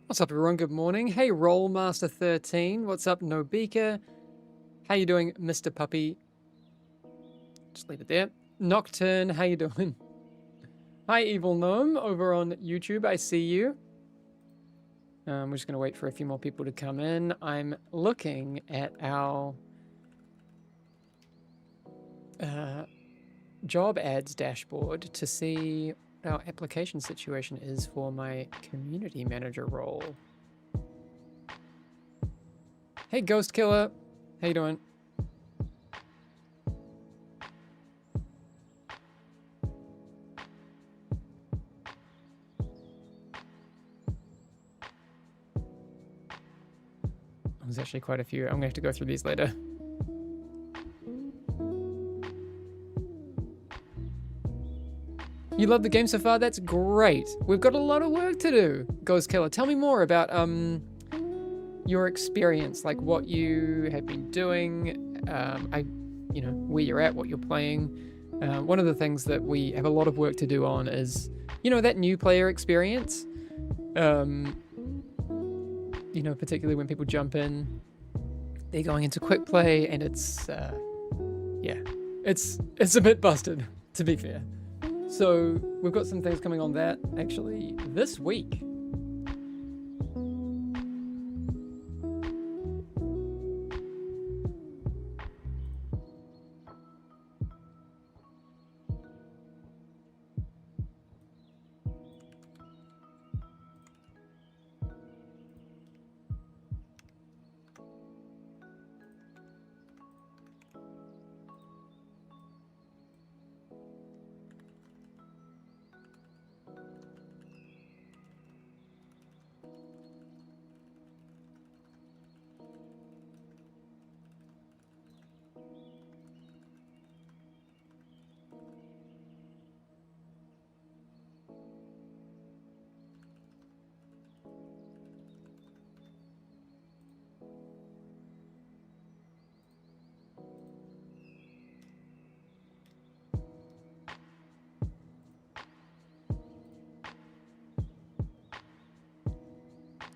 What's up, everyone? Good morning. Hey, Rollmaster13. What's up, Nobika? How you doing, Mr. Puppy? Just leave it there. Nocturne, how you doing? Hi, Evil Gnome, over on YouTube. I see you. We're just going to wait for a few more people to come in. I'm looking at our job ads dashboard to see what our application situation is for my community manager role. Hey, Ghost Killer. How you doing? There's actually quite a few. I'm going to have to go through these later. You love the game so far? That's great. We've got a lot of work to do. Ghost Killer, tell me more about your experience, like what you have been doing, where you're at, what you're playing. One of the things that we have a lot of work to do on is, that new player experience. Particularly when people jump in, they're going into Quickplay, and it's a bit busted, to be fair. So we've got some things coming on that actually this week.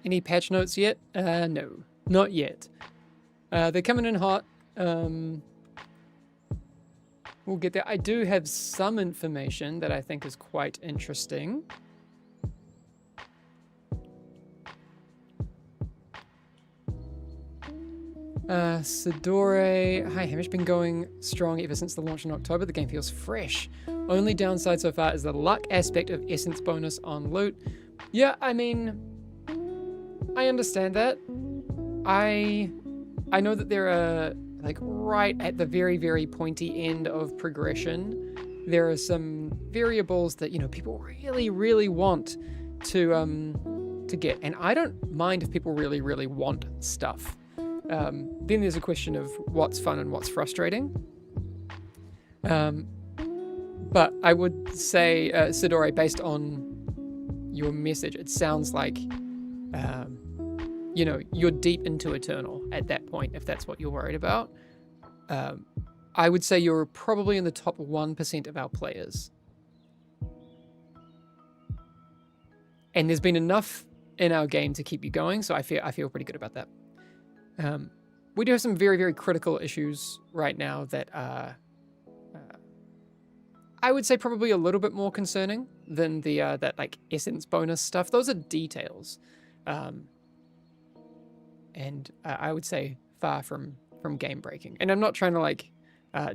Any patch notes yet? No, not yet. They're coming in hot. We'll get there. I do have some information that I think is quite interesting. Sidore, hi Hamish, been going strong ever since the launch in October. The game feels fresh. Only downside so far is the luck aspect of essence bonus on loot. Yeah, I mean, I understand that. I know that there are, like, right at the very, very pointy end of progression, there are some variables that, people really, really want to get. And I don't mind if people really, really want stuff. Then there's a question of what's fun and what's frustrating. But I would say, Sidore, based on your message, it sounds like you're deep into Eternal at that point, if that's what you're worried about. I would say you're probably in the top 1% of our players. And there's been enough in our game to keep you going, so I feel pretty good about that. We do have some very, very critical issues right now that are, I would say, probably a little bit more concerning than the that like essence bonus stuff. Those are details. And I would say far from game breaking. And I'm not trying to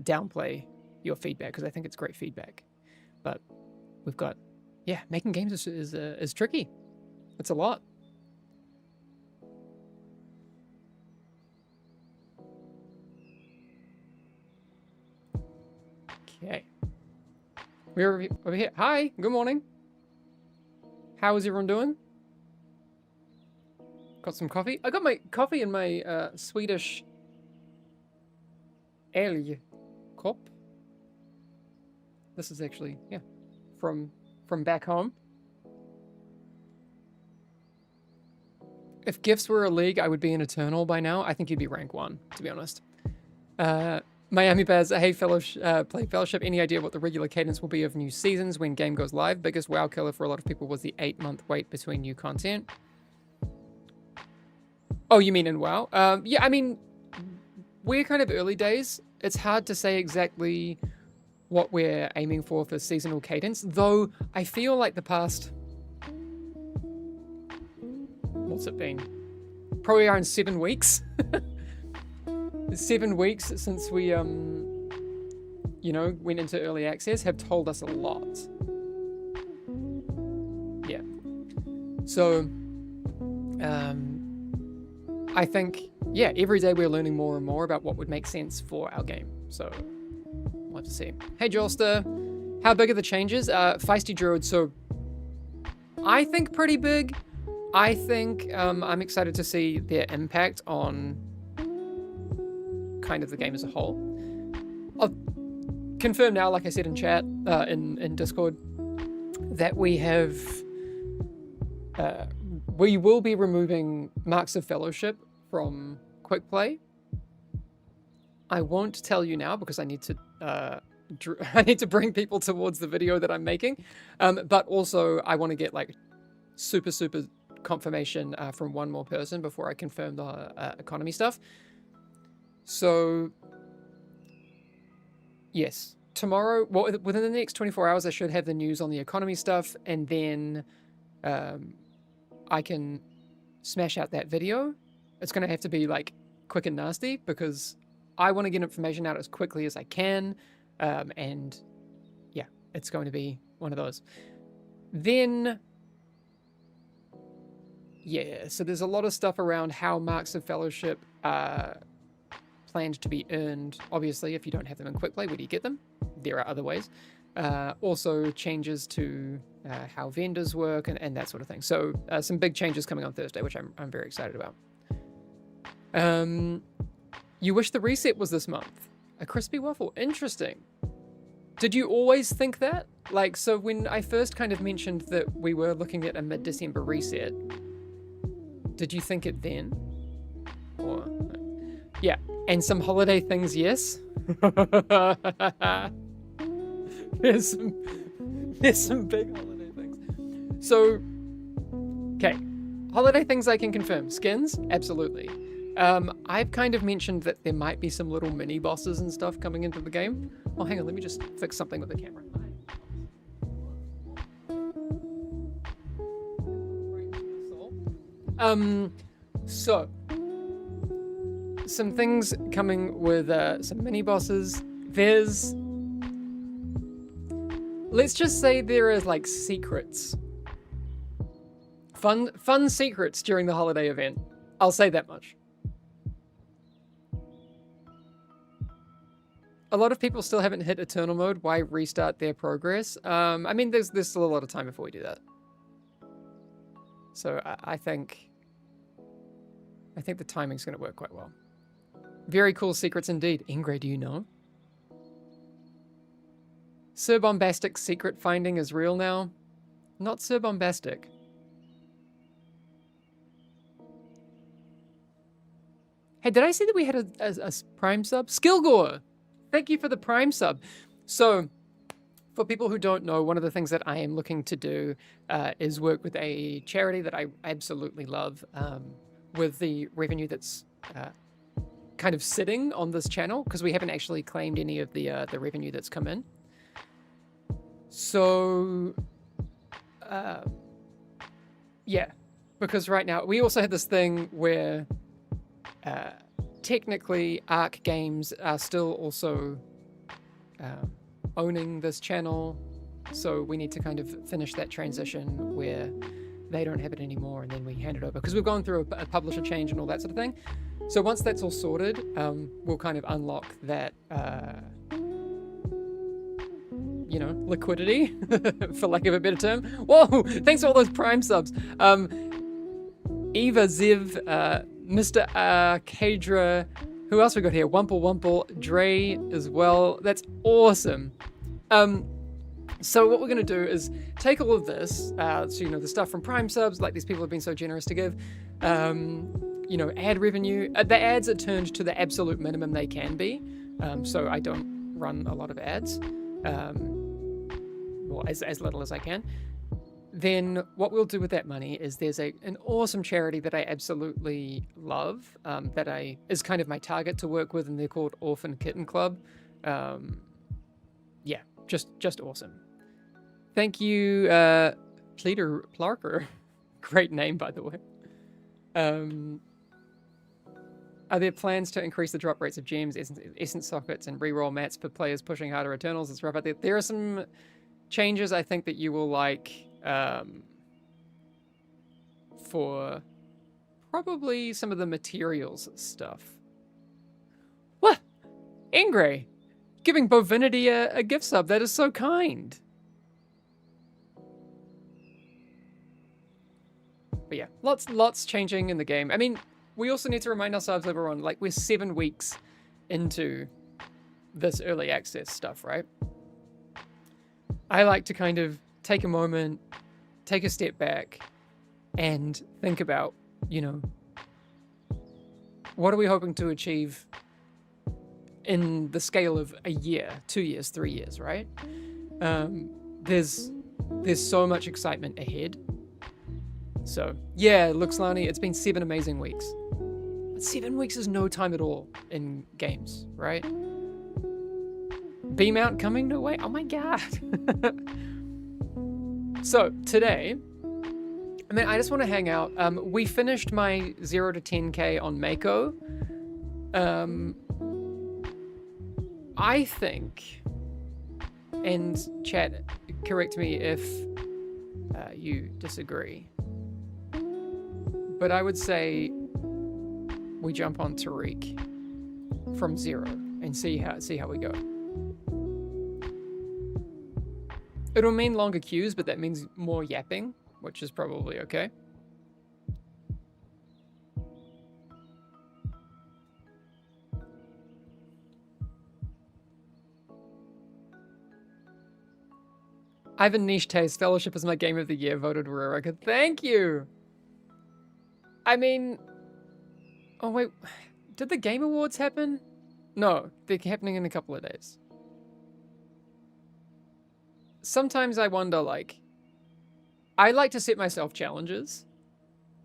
downplay your feedback, because I think it's great feedback. But we've got, making games is tricky. It's a lot. Okay. We're over here. Hi, good morning. How is everyone doing? Got some coffee. I got my coffee in my Swedish ale cup. This is actually, from back home. If gifts were a league, I would be in Eternal by now. I think you'd be rank 1, to be honest. Miami Bears, hey, play Fellowship. Any idea what the regular cadence will be of new seasons when game goes live? Biggest WoW killer for a lot of people was the 8-month wait between new content. Oh, you mean in WoW? Yeah, I mean, we're kind of early days. It's hard to say exactly what we're aiming for seasonal cadence, though I feel like the past... What's it been? Probably around 7 weeks. 7 weeks since we, you know, went into early access have told us a lot. Yeah. So, I think, yeah, every day we're learning more and more about what would make sense for our game. So, we'll have to see. Hey, Jolster. How big are the changes? Feisty Druid, so I think pretty big. I think I'm excited to see their impact on kind of the game as a whole. I'll confirm now, like I said in chat, in Discord, that we have... we will be removing Marks of Fellowship from Quickplay. I won't tell you now because I need to I need to bring people towards the video that I'm making. But also I want to get like super confirmation from one more person before I confirm the economy stuff. So yes, tomorrow, well, within the next 24 hours, I should have the news on the economy stuff, and then I can smash out that video. It's going to have to be like quick and nasty because I want to get information out as quickly as I can. And yeah, it's going to be one of those. Then, yeah, so there's a lot of stuff around how Marks of Fellowship are planned to be earned. Obviously, if you don't have them in Quickplay, where do you get them? There are other ways. Also changes to how vendors work and that sort of thing. So some big changes coming on Thursday, which I'm very excited about. You wish the reset was this month. A crispy waffle. Interesting. Did you always think that? Like, so when I first kind of mentioned that we were looking at a mid-December reset, did you think it then? Or, yeah. And some holiday things, yes. There's some big holiday things. So, okay. Holiday things I can confirm. Skins? Absolutely. I've kind of mentioned that there might be some little mini bosses and stuff coming into the game. Oh, hang on, let me just fix something with the camera. So some things coming with some mini bosses. Let's just say there is like secrets. Fun secrets during the holiday event. I'll say that much. A lot of people still haven't hit Eternal Mode. Why restart their progress? I mean, there's still a lot of time before we do that. So I think the timing's going to work quite well. Very cool secrets indeed. Ingray, do you know? Sir Bombastic secret finding is real now. Not Sir Bombastic. Hey, did I say that we had a Prime sub? Skillgore! Thank you for the Prime sub. So, for people who don't know, one of the things that I am looking to do is work with a charity that I absolutely love, with the revenue that's kind of sitting on this channel, because we haven't actually claimed any of the revenue that's come in. So, yeah, because right now we also had this thing where technically Arc Games are still also owning this channel, so we need to kind of finish that transition where they don't have it anymore and then we hand it over, because we've gone through a publisher change and all that sort of thing. So once that's all sorted, we'll kind of unlock that you know, liquidity, for lack of a better term. Whoa, thanks for all those Prime subs. Eva, Ziv, Mr. Kadra, who else we got here? Wumple, Dre as well. That's awesome. So what we're going to do is take all of this, so, you know, the stuff from Prime subs, like these people have been so generous to give, you know, ad revenue. The ads are turned to the absolute minimum they can be, so I don't run a lot of ads, or as little as I can. then what we'll do with that money is there's an awesome charity that I absolutely love, that is kind of my target to work with, and they're called Orphan Kitten Club. Yeah, just awesome. Thank you, Peter Plarker. Great name, by the way. Are there plans to increase the drop rates of gems, essence sockets, and reroll mats for players pushing harder Eternals? It's rough out there. There are some changes I think that you will like, for probably some of the materials stuff. What? Ingray, giving Bovinity a gift sub. That is so kind. But yeah, lots changing in the game. I mean, we also need to remind ourselves, everyone, like, we're 7 weeks into this early access stuff, right? I like to kind of take a moment, take a step back, and think about, you know, what are we hoping to achieve in the scale of a year, 2 years, 3 years, right? There's so much excitement ahead. So, yeah, Luxlani, it's been 7 amazing weeks. 7 weeks is no time at all in games, right? B-mount coming to wait. Oh my god. So, today, I mean, I just want to hang out. We finished my 0 to 10k on Mako. I think, and chat, correct me if you disagree, but I would say we jump on Tariq from 0 and see how we go. It'll mean longer queues, but that means more yapping, which is probably okay. Ivan Niche Taste, Fellowship is my game of the year, voted Rurika. Thank you! I mean... Oh wait, did the Game Awards happen? No, they're happening in a couple of days. Sometimes I wonder, like... I like to set myself challenges.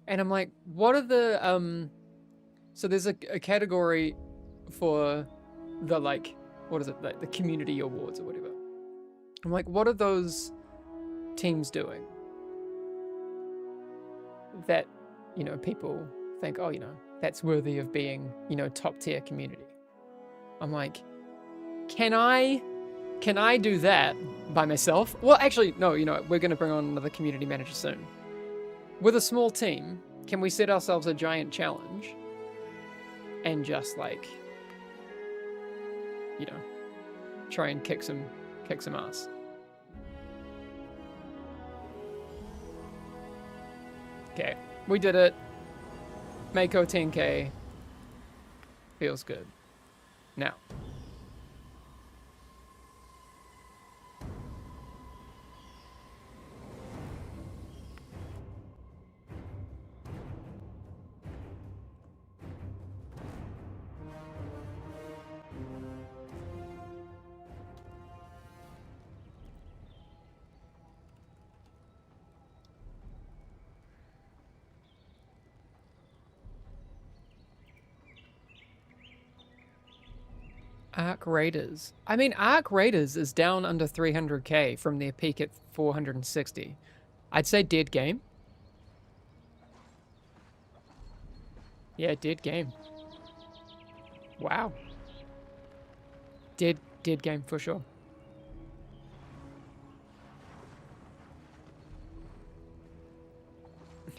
And I'm like, what are the... So there's a category for the, like... What is it? Like the community awards or whatever. I'm like, what are those teams doing that, you know, people think, oh, you know, that's worthy of being, you know, top tier community. I'm like, can I do that by myself? Well, actually, no, you know, we're going to bring on another community manager soon. With a small team, can we set ourselves a giant challenge and just, like, you know, try and kick some ass? Okay, we did it. Mako 10k. Feels good. Now. Arc Raiders. I mean, Arc Raiders is down under 300k from their peak at 460. I'd say dead game. Yeah, dead game. Wow. Dead game for sure.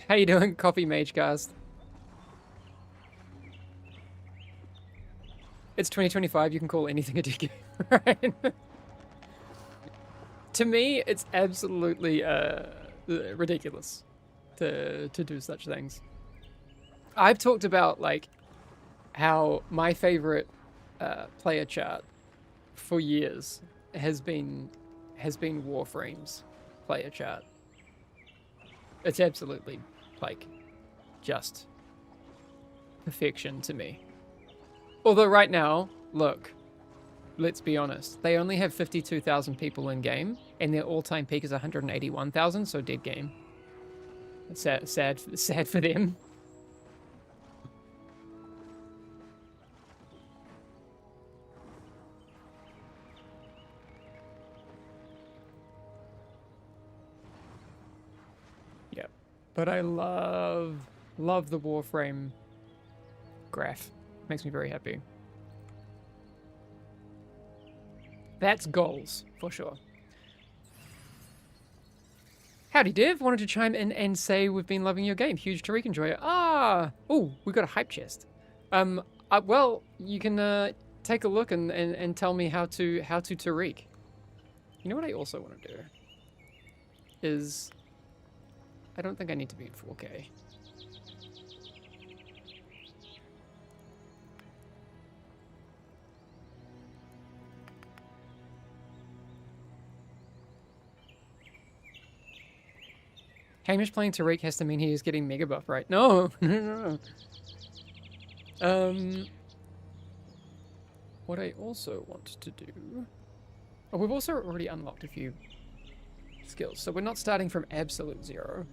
How you doing, Coffee Magecast? It's 2025, you can call anything a dead game, right? To me, it's absolutely ridiculous to do such things. I've talked about, like, how my favorite player chart for years has been Warframe's player chart. It's absolutely, like, just perfection to me. Although right now, look, let's be honest. They only have 52,000 people in game, and their all-time peak is 181,000, so dead game. It's sad for them. Yep. But I love the Warframe graph. Makes me very happy. That's goals, for sure. Howdy, Div. Wanted to chime in and say we've been loving your game. Huge Tariq enjoyer. Ah! Oh, we got a hype chest. Well, you can take a look and tell me how to Tariq. You know what I also want to do? Is... I don't think I need to be in 4K. Hamish playing Tariq has to mean he is getting mega buff, right? No, no. What I also want to do... Oh, we've also already unlocked a few skills, so we're not starting from absolute zero.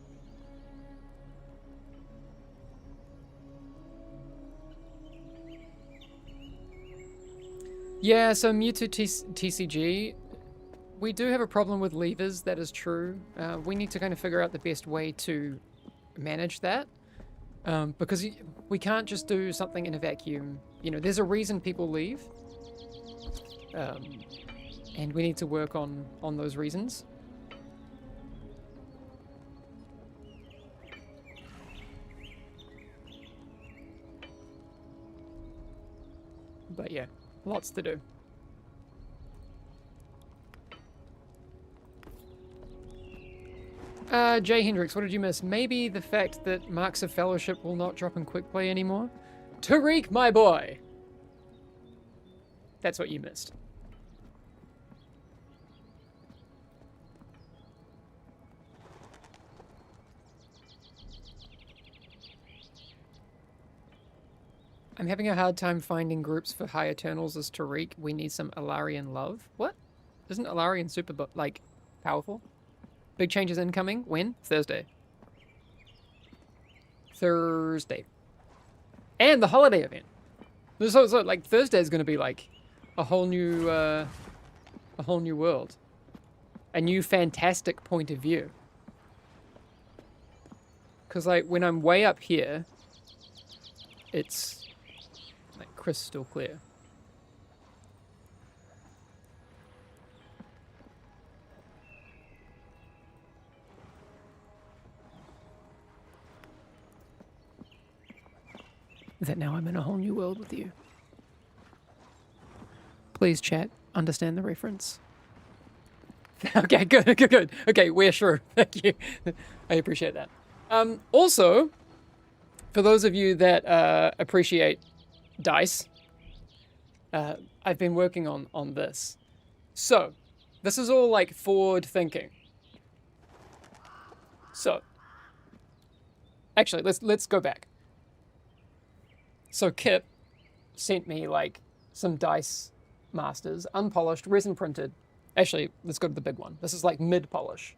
Yeah, so Mewtwo TCG... We do have a problem with levers, that is true. We need to kind of figure out the best way to manage that. Because we can't just do something in a vacuum. You know, there's a reason people leave. And we need to work on those reasons. But yeah, lots to do. Jay Hendricks, what did you miss? Maybe the fact that Marks of Fellowship will not drop in Quickplay anymore? Tariq, my boy! That's what you missed. I'm having a hard time finding groups for High Eternals as Tariq. We need some Alarian love. What? Isn't Alarian super, like, powerful? Big changes incoming. When? Thursday. Thursday. And the holiday event. So like, Thursday is going to be, like, a whole new world. A new fantastic point of view. Because, like, when I'm way up here, it's, like, crystal clear. That now I'm in a whole new world with you. Please, chat, understand the reference. Okay, good. Okay, we're sure. Thank you. I appreciate that. Also, for those of you that appreciate dice, I've been working on this. So, this is all like forward thinking. So, actually, let's go back. So Kip sent me like some dice masters, unpolished, resin printed. Actually, let's go to the big one. This is like mid polish.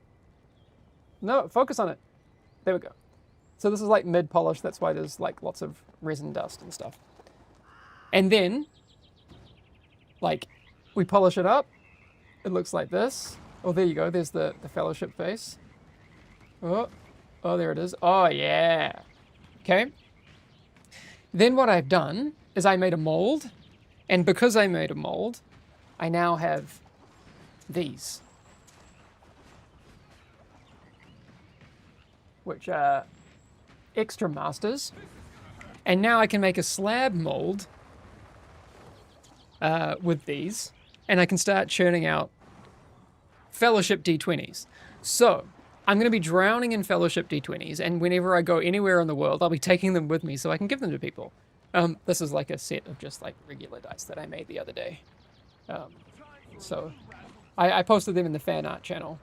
No, focus on it. There we go. So this is like mid polish. That's why there's like lots of resin dust and stuff. And then, like, we polish it up. It looks like this. Oh, there you go. There's the fellowship face. Oh, there it is. Oh yeah. Okay. Then what I've done is I made a mold, and because I made a mold, I now have these, which are extra masters, and now I can make a slab mold with these, and I can start churning out Fellowship D20s. So I'm going to be drowning in Fellowship D20s, and whenever I go anywhere in the world, I'll be taking them with me so I can give them to people. This is like a set of just like regular dice that I made the other day. So I posted them in the fan art channel.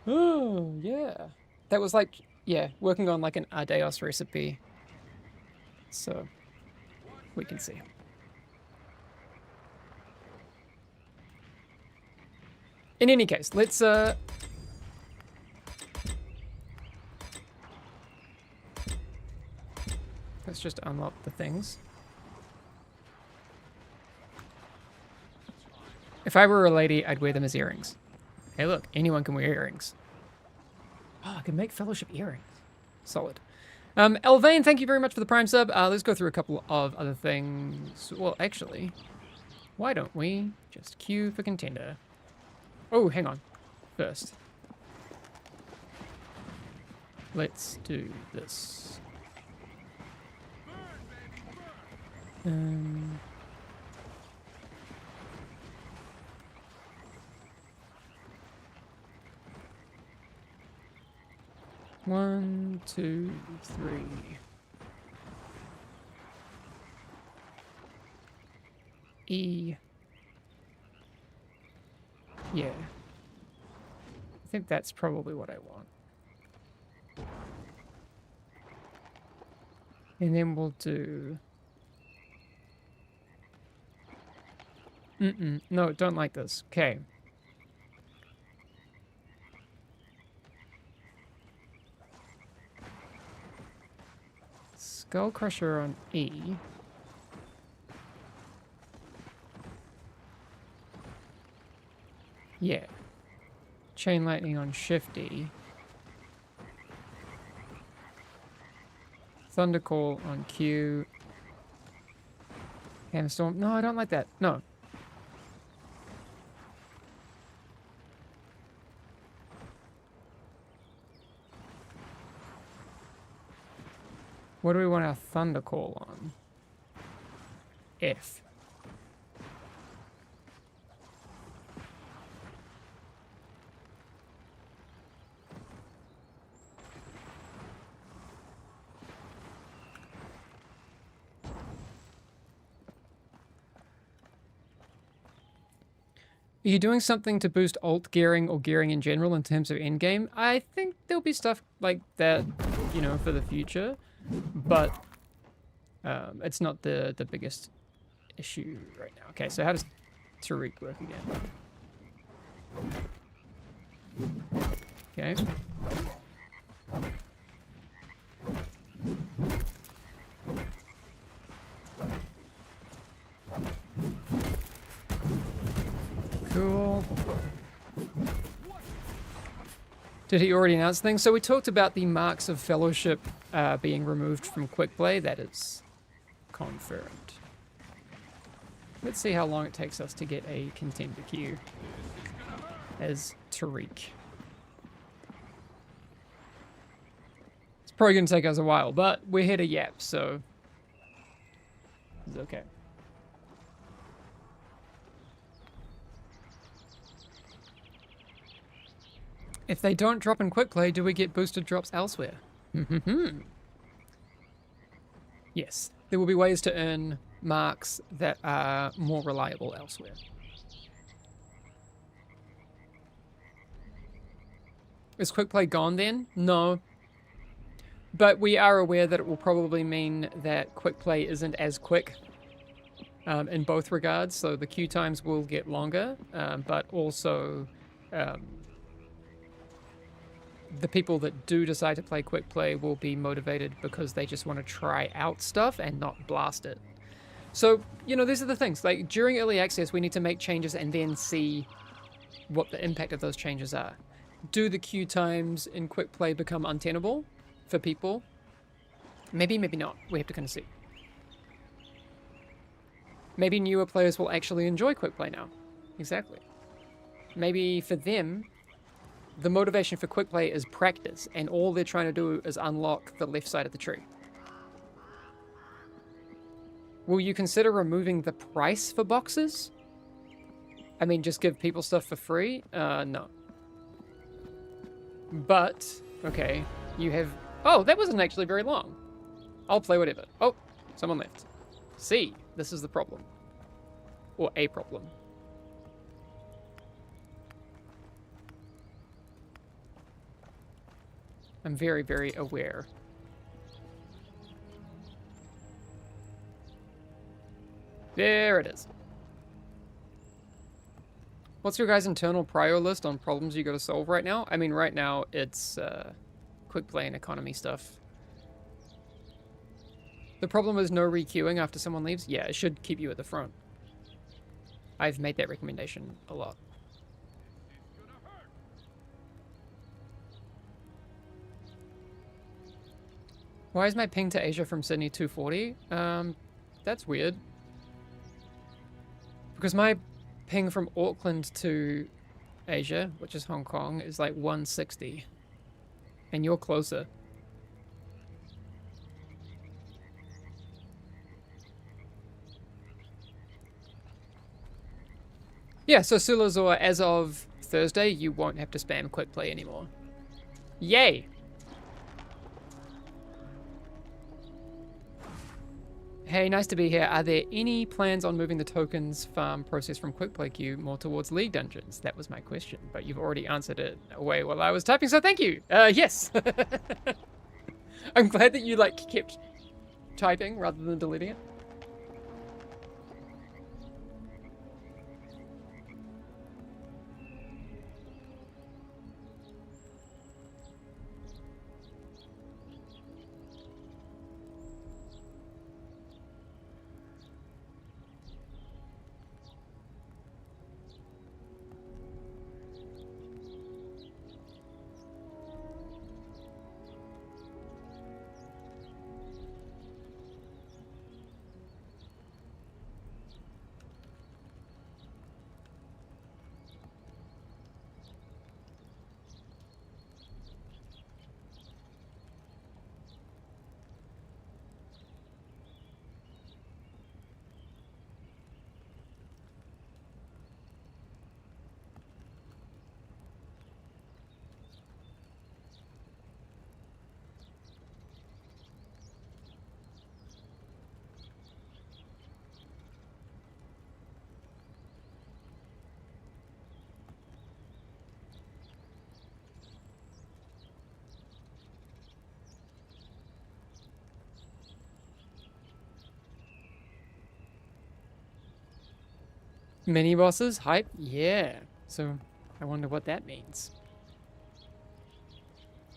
Oh, yeah. That was like, yeah, working on like an Ardeos recipe. So we can see. In any case, let's just unlock the things. If I were a lady, I'd wear them as earrings. Hey, look, anyone can wear earrings. Oh, I can make fellowship earrings. Solid. Elvain, thank you very much for the Prime sub. Let's go through a couple of other things. Well, actually, why don't we just queue for contender? Oh, hang on. First, let's do this. One, two, three. E. Yeah. I think that's probably what I want. And then we'll do... No, don't like this. Okay. Skull Crusher on E. Yeah. Chain Lightning on Shift E. Thundercall on Q. Hammerstorm. No, I don't like that. No. What do we want our Thundercall on? F. Are you doing something to boost alt gearing or gearing in general in terms of endgame? I think there'll be stuff like that, you know, for the future, but it's not the biggest issue right now. Okay, so how does Tariq work again? Okay. Cool. Did he already announce things? So we talked about the marks of fellowship being removed from Quickplay. That is confirmed. Let's see how long it takes us to get a contender queue as Tariq. It's probably going to take us a while, but we're here to yap, so it's okay. If they don't drop in Quickplay, do we get boosted drops elsewhere? Yes, there will be ways to earn marks that are more reliable elsewhere. Is Quickplay gone then? No. But we are aware that it will probably mean that Quickplay isn't as quick in both regards. So the queue times will get longer, but also the people that do decide to play Quickplay will be motivated because they just want to try out stuff and not blast it. So, you know, these are the things. Like, during early access, we need to make changes and then see what the impact of those changes are. Do the queue times in Quickplay become untenable for people? Maybe, maybe not. We have to kind of see. Maybe newer players will actually enjoy Quickplay now. Exactly. Maybe for them, the motivation for Quickplay is practice, and all they're trying to do is unlock the left side of the tree. Will you consider removing the price for boxes? I mean, just give people stuff for free? No. But, okay, you have... Oh, that wasn't actually very long. I'll play whatever. Oh, someone left. See, this is the problem. Or a problem. I'm very, very aware. There it is. What's your guys' internal prior list on problems you got to solve right now? I mean, right now it's Quickplay and economy stuff. The problem is no requeuing after someone leaves? Yeah, it should keep you at the front. I've made that recommendation a lot. Why is my ping to Asia from Sydney 240? That's weird. Because my ping from Auckland to Asia, which is Hong Kong, is like 160. And you're closer. Yeah, so Sulazor, as of Thursday, you won't have to spam Quickplay anymore. Yay! Hey, nice to be here. Are there any plans on moving the tokens farm process from Quickplay queue more towards League dungeons? That was my question, but you've already answered it away while I was typing, so thank you. Yes. I'm glad that you kept typing rather than deleting it. Mini bosses? Hype? Yeah. So, I wonder what that means.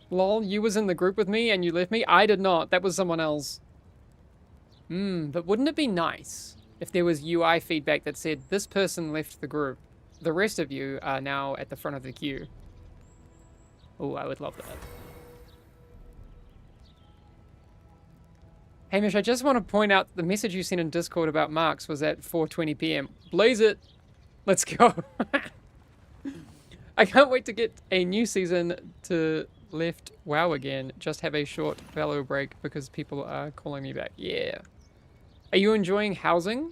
Lol, you was in the group with me and you left me? I did not. That was someone else. But wouldn't it be nice if there was UI feedback that said, this person left the group. The rest of you are now at the front of the queue. Oh, I would love that. Hamish, I just want to point out the message you sent in Discord about Marks was at 4:20 p.m. Blaze it! Let's go! I can't wait to get a new season to left WoW again. Just have a short fellow break because people are calling me back. Yeah. Are you enjoying housing?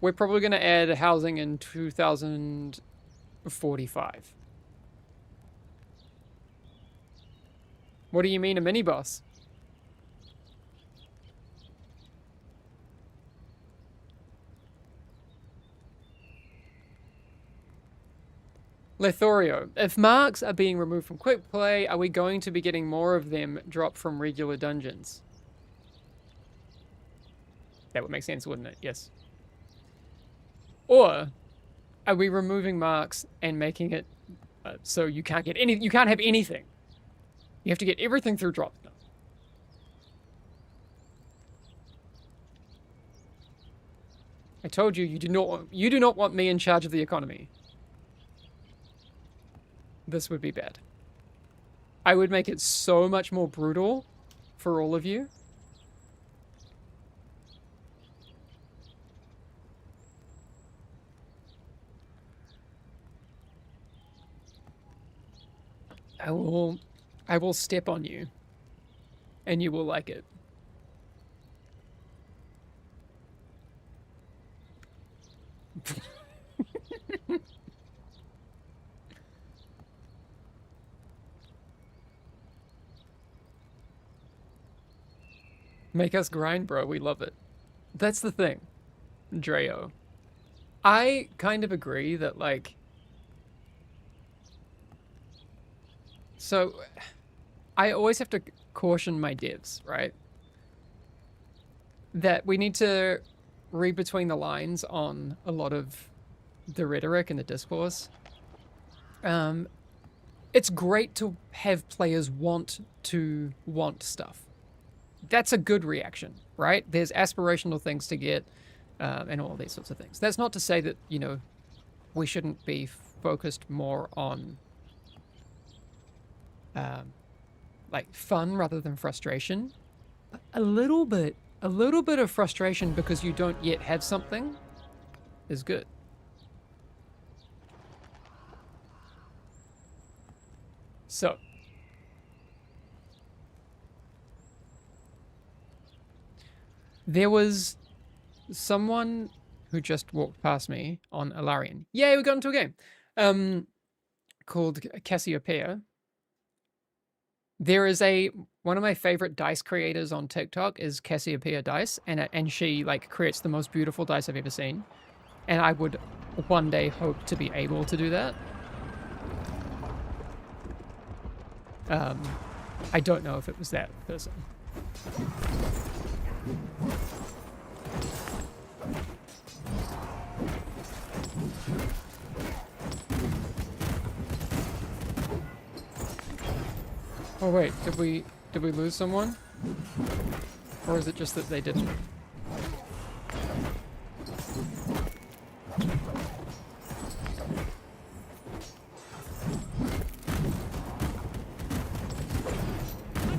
We're probably going to add housing in 2045. What do you mean a mini boss? Lethorio, if marks are being removed from Quickplay, are we going to be getting more of them dropped from regular dungeons? That would make sense, wouldn't it? Yes. Or are we removing marks and making it so you can't get any? You can't have anything. You have to get everything through drop. No. I told you, you do not want me in charge of the economy. This would be bad. I would make it so much more brutal for all of you. I will step on you and you will like it. Make us grind, bro. We love it. That's the thing, Dreo. I kind of agree that, like... So, I always have to caution my devs, right? That we need to read between the lines on a lot of the rhetoric and the discourse. It's great to have players want stuff. That's a good reaction, right? There's aspirational things to get, and all these sorts of things. That's not to say that, you know, we shouldn't be focused more on like fun rather than frustration. A little bit of frustration because you don't yet have something is good. So, there was someone who just walked past me on Alarian. Yay, we got into a game. Called Cassiopeia. There is one of my favorite dice creators on TikTok is Cassiopeia Dice, and she like creates the most beautiful dice I've ever seen. And I would one day hope to be able to do that. I don't know if it was that person. Oh wait, did we lose someone? Or is it just that they didn't?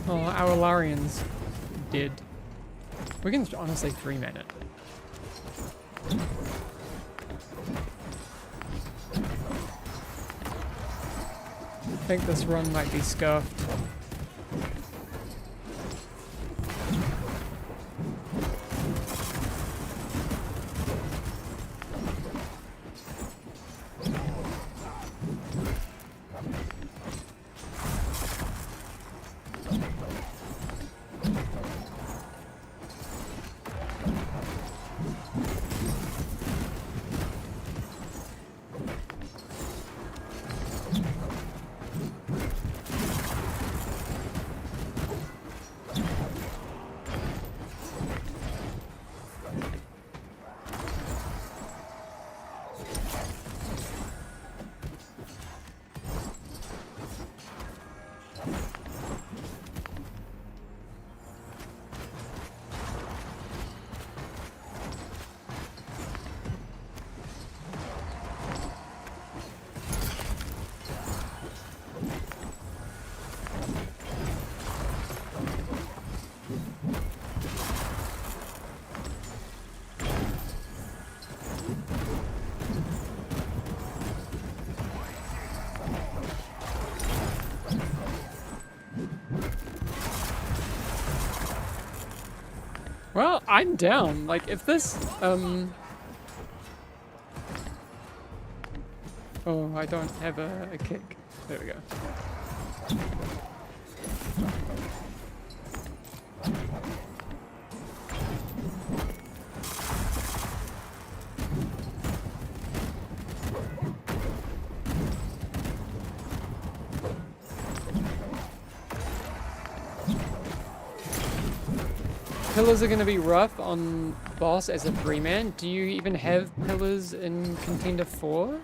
Oh, our Alarian's dead. We can honestly 3-man it. I think this run might be scuffed. Well, I'm down. Like, if this, Oh, I don't have a kick. There we go. Pillars are going to be rough on boss as a 3-man. Do you even have pillars in Contender 4?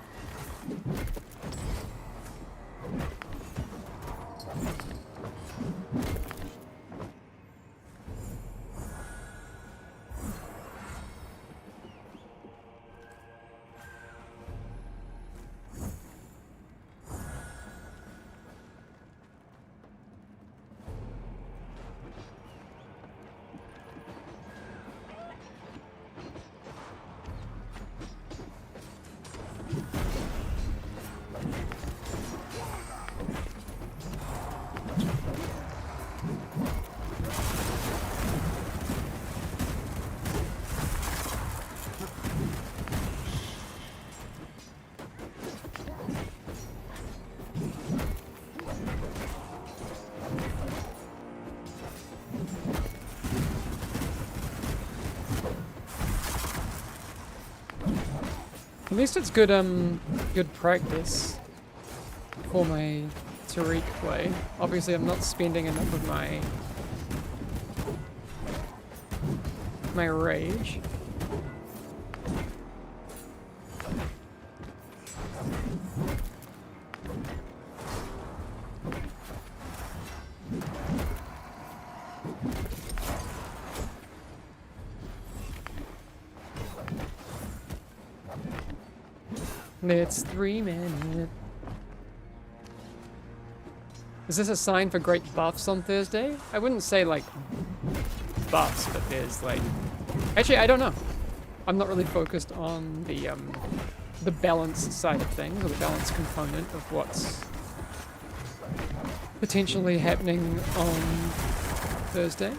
At least it's good, good practice for my Tariq play. Obviously, I'm not spending enough of my rage. Let's 3-man it. Is this a sign for great buffs on Thursday? I wouldn't say like buffs, but there's like... Actually, I don't know. I'm not really focused on the balance side of things, or the balance component of what's potentially happening on Thursday.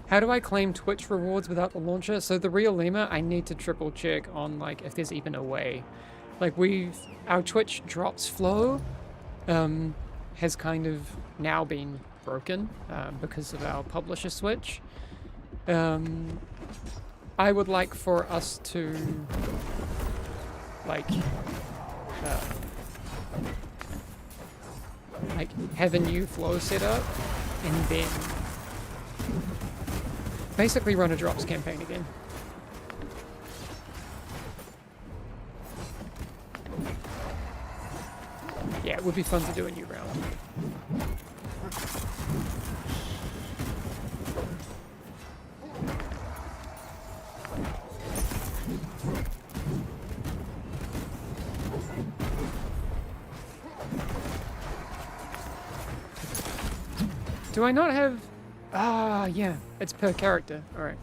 How do I claim Twitch rewards without the launcher? So the real lemma, I need to triple check on like if there's even a way. Like our Twitch drops flow has kind of now been broken because of our publisher switch. I would like for us to like have a new flow set up and then basically run a drops campaign again. Yeah, it would be fun to do a new round. Do I not have... Ah, yeah. It's per character. Alright.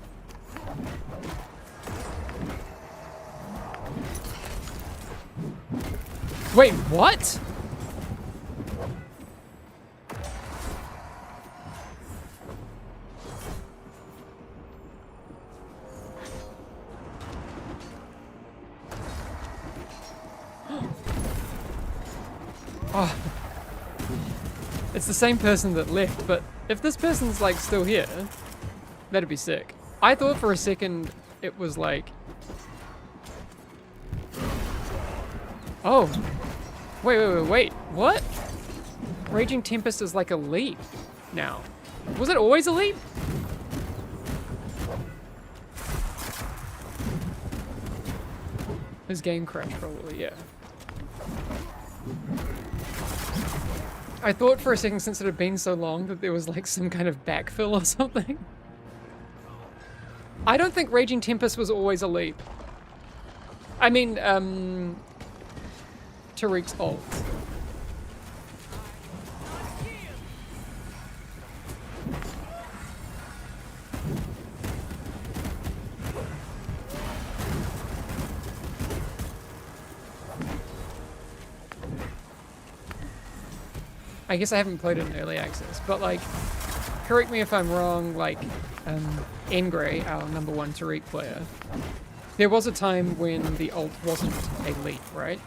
Wait, what? Oh. It's the same person that left, but if this person's like still here, that'd be sick. I thought for a second it was like... Oh. Wait. What? Raging Tempest is like a leap now. Was it always a leap? His game crashed probably, yeah. I thought for a second, since it had been so long, that there was like some kind of backfill or something. I don't think Raging Tempest was always a leap. I mean, Tariq's ult. I guess I haven't played it in early access, but like, correct me if I'm wrong, like, Engray, our #1 Tariq player, there was a time when the ult wasn't a leap, right?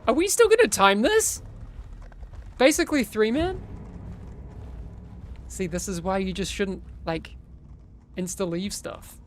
Are we still gonna time this? Basically 3-man? See, this is why you just shouldn't, like, insta-leave stuff.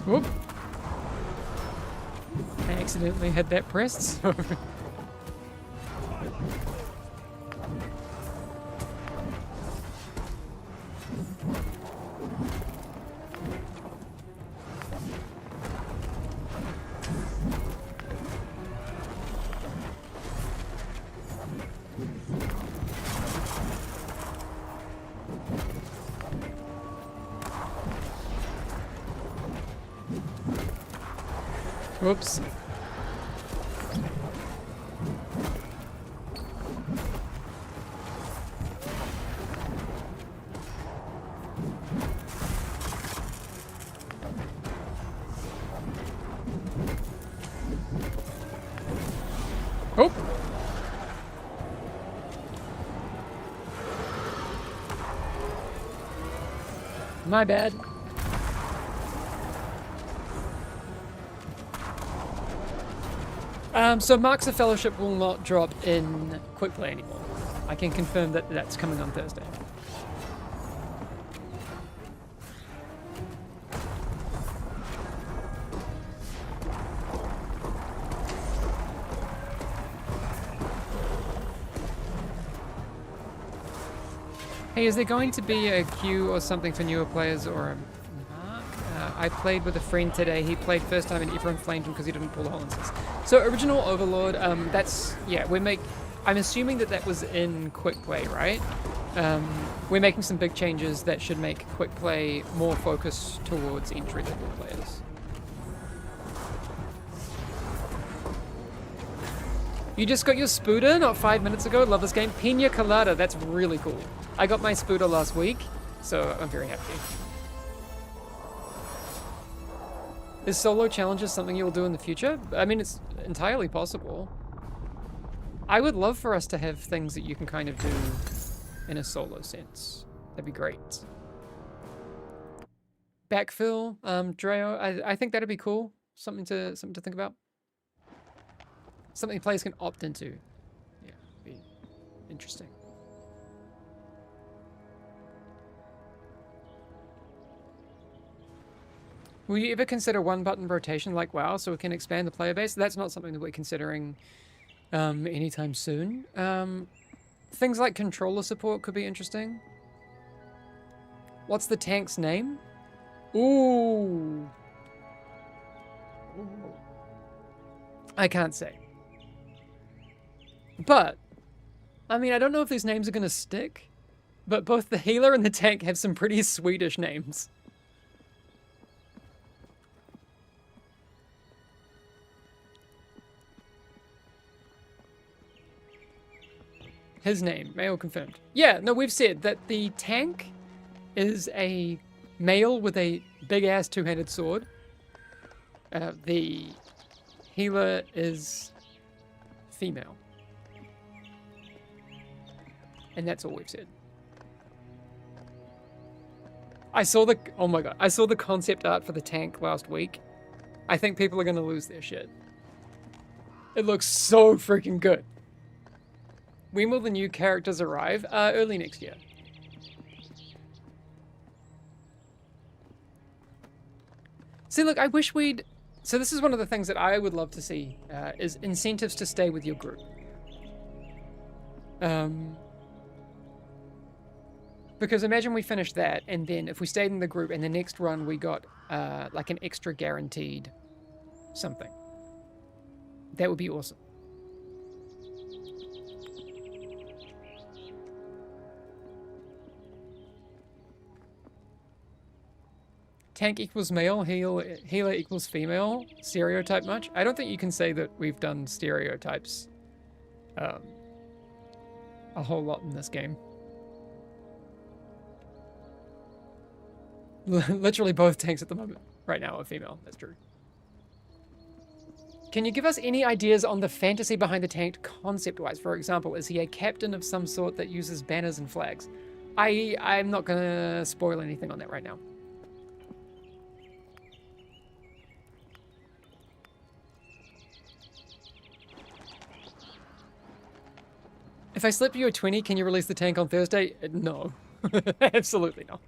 Whoop. I accidentally had that pressed, so... Whoops. Oh! My bad. So Marks of Fellowship will not drop in Quickplay anymore. I can confirm that that's coming on Thursday. Hey, is there going to be a queue or something for newer players or a mark? I played with a friend today. He played first time and everyone flamed him because he didn't pull the Hollands. So original Overlord, that's, yeah, I'm assuming that was in Quickplay, right? We're making some big changes that should make Quickplay more focused towards entry-level players. You just got your Spooder not 5 minutes ago. Love this game. Pina Colada, that's really cool. I got my Spooder last week, so I'm very happy. Is solo challenges something you'll do in the future? I mean, it's entirely possible. I would love for us to have things that you can kind of do in a solo sense. That'd be great. Backfill, Dreo, I think that'd be cool. Something to think about. Something players can opt into. Yeah, be interesting. Will you ever consider one-button rotation like WoW so we can expand the player base? That's not something that we're considering anytime soon. Things like controller support could be interesting. What's the tank's name? Ooh. I can't say. But, I mean, I don't know if these names are going to stick, but both the healer and the tank have some pretty Swedish names. His name, male confirmed. Yeah, no, we've said that the tank is a male with a big-ass two-handed sword. The healer is female. And that's all we've said. Oh my god, I saw the concept art for the tank last week. I think people are going to lose their shit. It looks so freaking good. When will the new characters arrive? Early next year. See, look, I wish we'd... So this is one of the things that I would love to see, is incentives to stay with your group. Because imagine we finished that, and then if we stayed in the group, and the next run we got like an extra guaranteed something. That would be awesome. Tank equals male, healer equals female. Stereotype much? I don't think you can say that we've done stereotypes a whole lot in this game. Literally both tanks at the moment right now are female. That's true. Can you give us any ideas on the fantasy behind the tank concept-wise? For example, is he a captain of some sort that uses banners and flags? I'm not gonna spoil anything on that right now. If I slip you a 20, can you release the tank on Thursday? No. Absolutely not.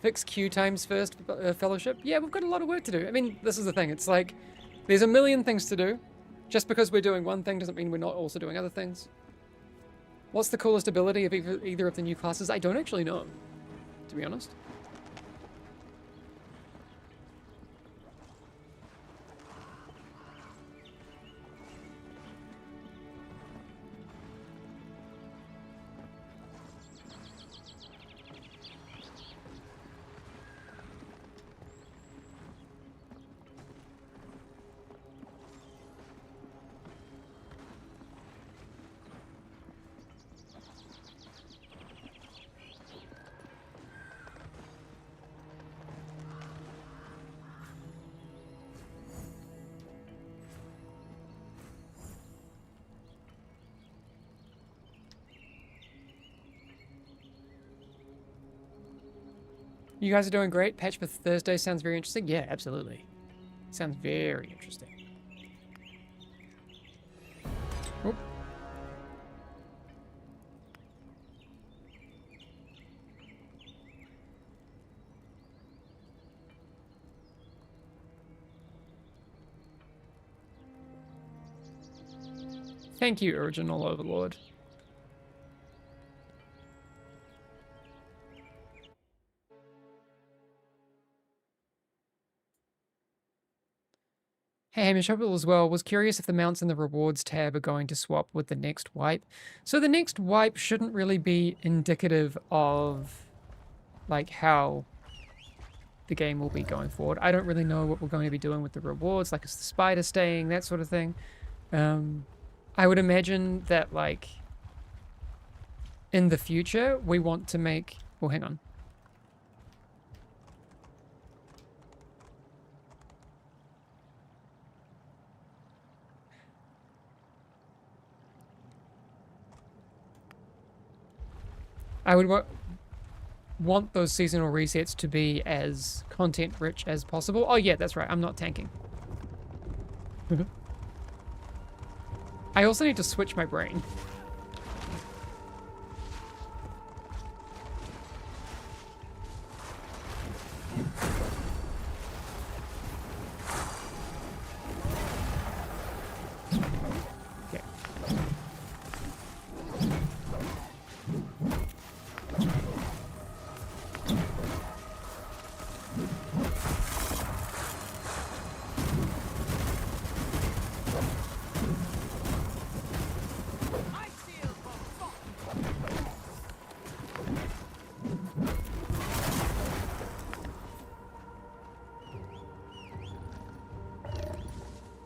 Fix queue times first, Fellowship. Yeah, we've got a lot of work to do. I mean, this is the thing. It's like, there's a million things to do. Just because we're doing one thing doesn't mean we're not also doing other things. What's the coolest ability of either of the new classes? I don't actually know, to be honest. You guys are doing great. Patch for Thursday sounds very interesting. Yeah, absolutely. Sounds very interesting. Oop. Thank you, Original Overlord. Hey, Hamish, hope all as well. Was curious if the mounts in the rewards tab are going to swap with the next wipe. So the next wipe shouldn't really be indicative of like how the game will be going forward. I don't really know what we're going to be doing with the rewards, like is the spider staying, that sort of thing. I would imagine that like in the future we want to make, well, hang on. I would want those seasonal resets to be as content rich as possible. Oh yeah, that's right. I'm not tanking. I also need to switch my brain. Okay.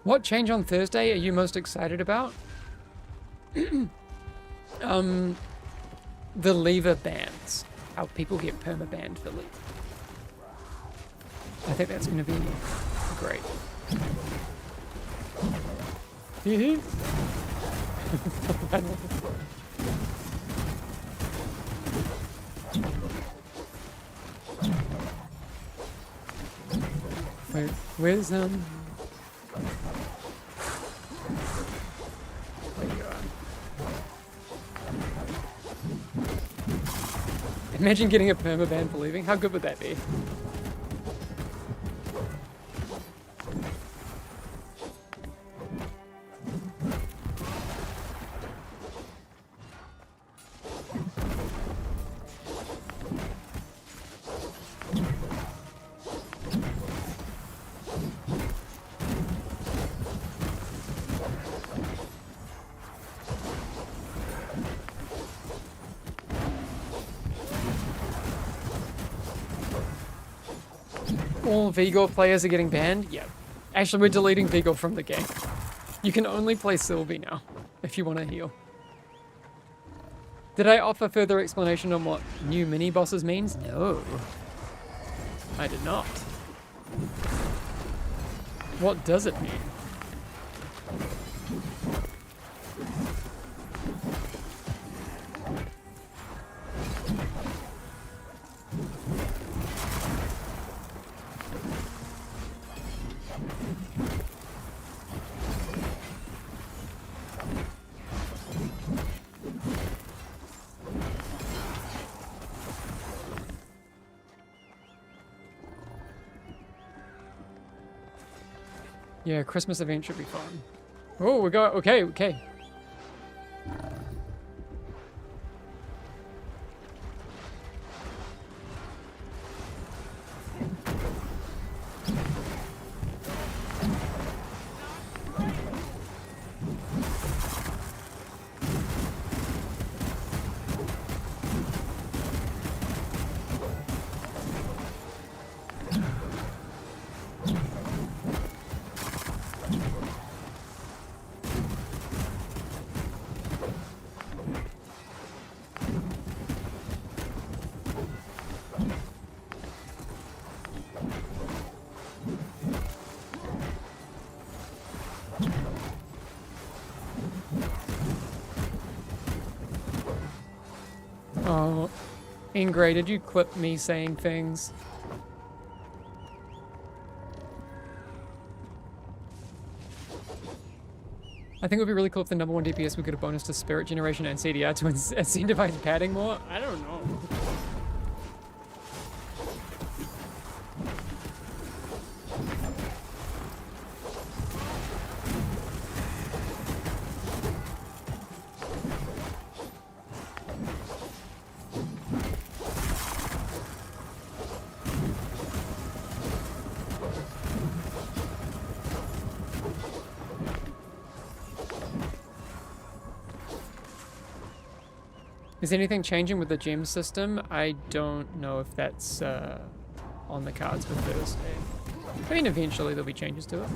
What change on Thursday are you most excited about? The lever bans. How people get perma-banned for leave. I think that's going to be great. Where's Imagine getting a permaban for leaving. How good would that be? All Vigor players are getting banned? Yeah. Actually, we're deleting Vigor from the game. You can only play Sylvie now, if you want to heal. Did I offer further explanation on what new mini-bosses means? No. I did not. What does it mean? Yeah, Christmas event should be fun. Oh, we got, okay. Ingray, did you clip me saying things? I think it would be really cool if the number 1 DPS would get a bonus to spirit generation and CDR to incentivize padding more. I don't know. Is anything changing with the gem system? I don't know if that's on the cards for Thursday. I mean, eventually there'll be changes to it.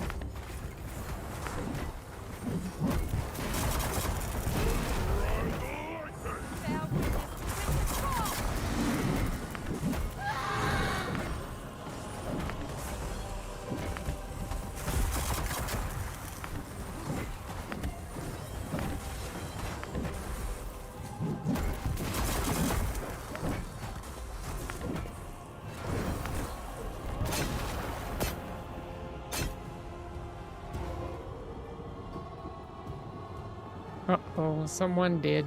Uh-oh, someone did.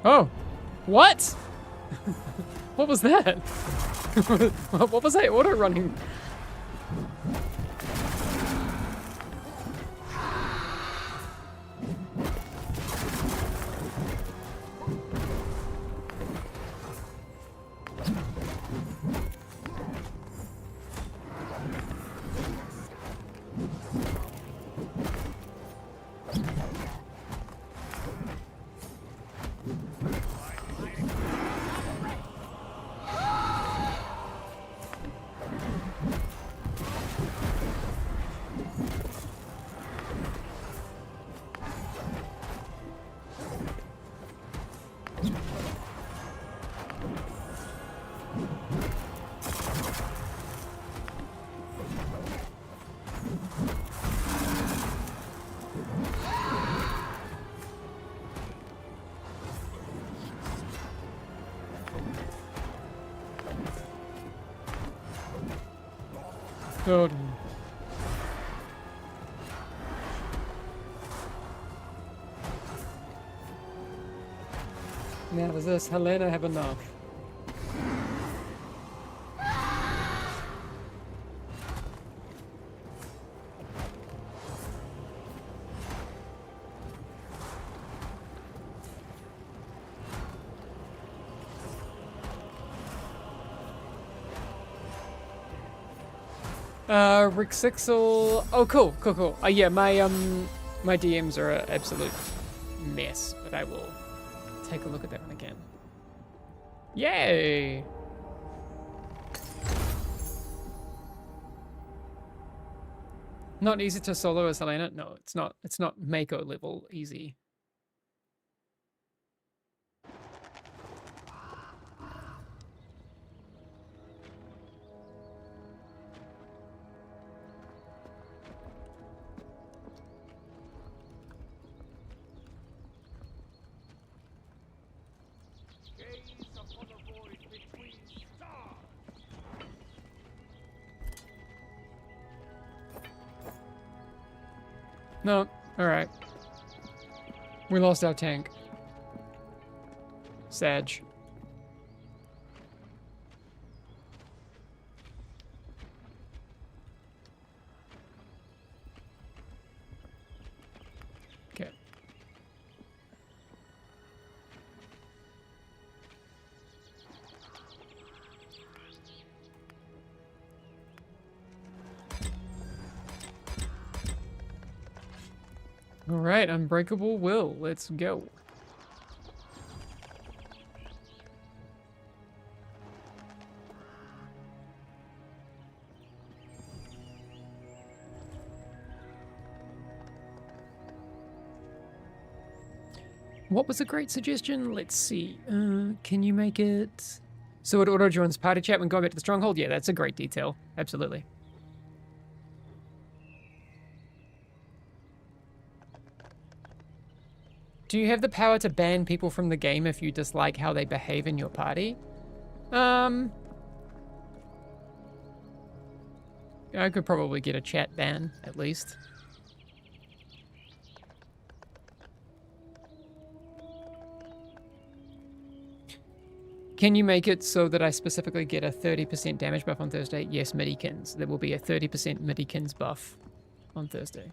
Oh! What? What was that? What was I auto running? God. Now, does this Helena have enough? Rick Sixel. Oh, cool. Yeah, my DMs are an absolute mess, but I will take a look at that one again. Yay! Not easy to solo as Helena. No, it's not. It's not Mako level easy. No, alright. We lost our tank. Sag. Okay. All right, unbreakable will. Let's go. What was a great suggestion? Let's see. Can you make it so it auto joins party chat when going back to the stronghold? Yeah, that's a great detail. Absolutely. Do you have the power to ban people from the game if you dislike how they behave in your party? I could probably get a chat ban, at least. Can you make it so that I specifically get a 30% damage buff on Thursday? Yes, Midikins. There will be a 30% Midikins buff on Thursday.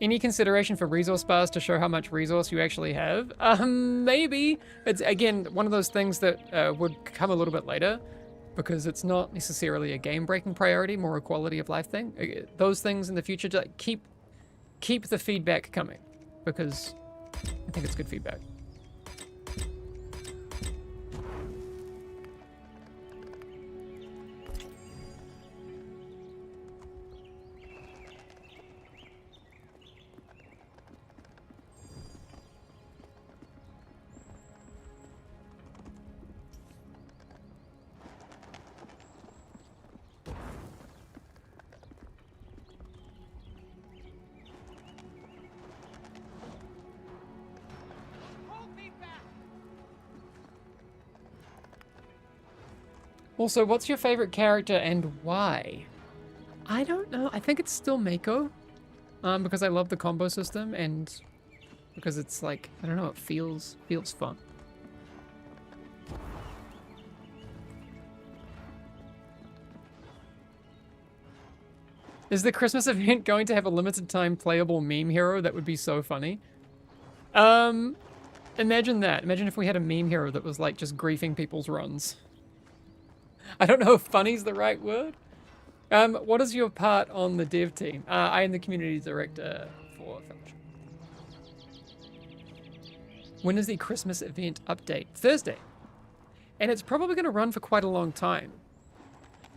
Any consideration for resource bars to show how much resource you actually have? Maybe. It's, again, one of those things that would come a little bit later, because it's not necessarily a game-breaking priority, more a quality of life thing. Those things in the future, just keep the feedback coming, because I think it's good feedback. Also, what's your favorite character and why? I don't know. I think it's still Mako. Because I love the combo system and because it's like, I don't know, it feels fun. Is the Christmas event going to have a limited time playable meme hero? That would be so funny. Imagine that. Imagine if we had a meme hero that was like just griefing people's runs. I don't know if funny's the right word. What is your part on the dev team? I am the community director for Fellowship. When is the Christmas event update? Thursday. And it's probably going to run for quite a long time.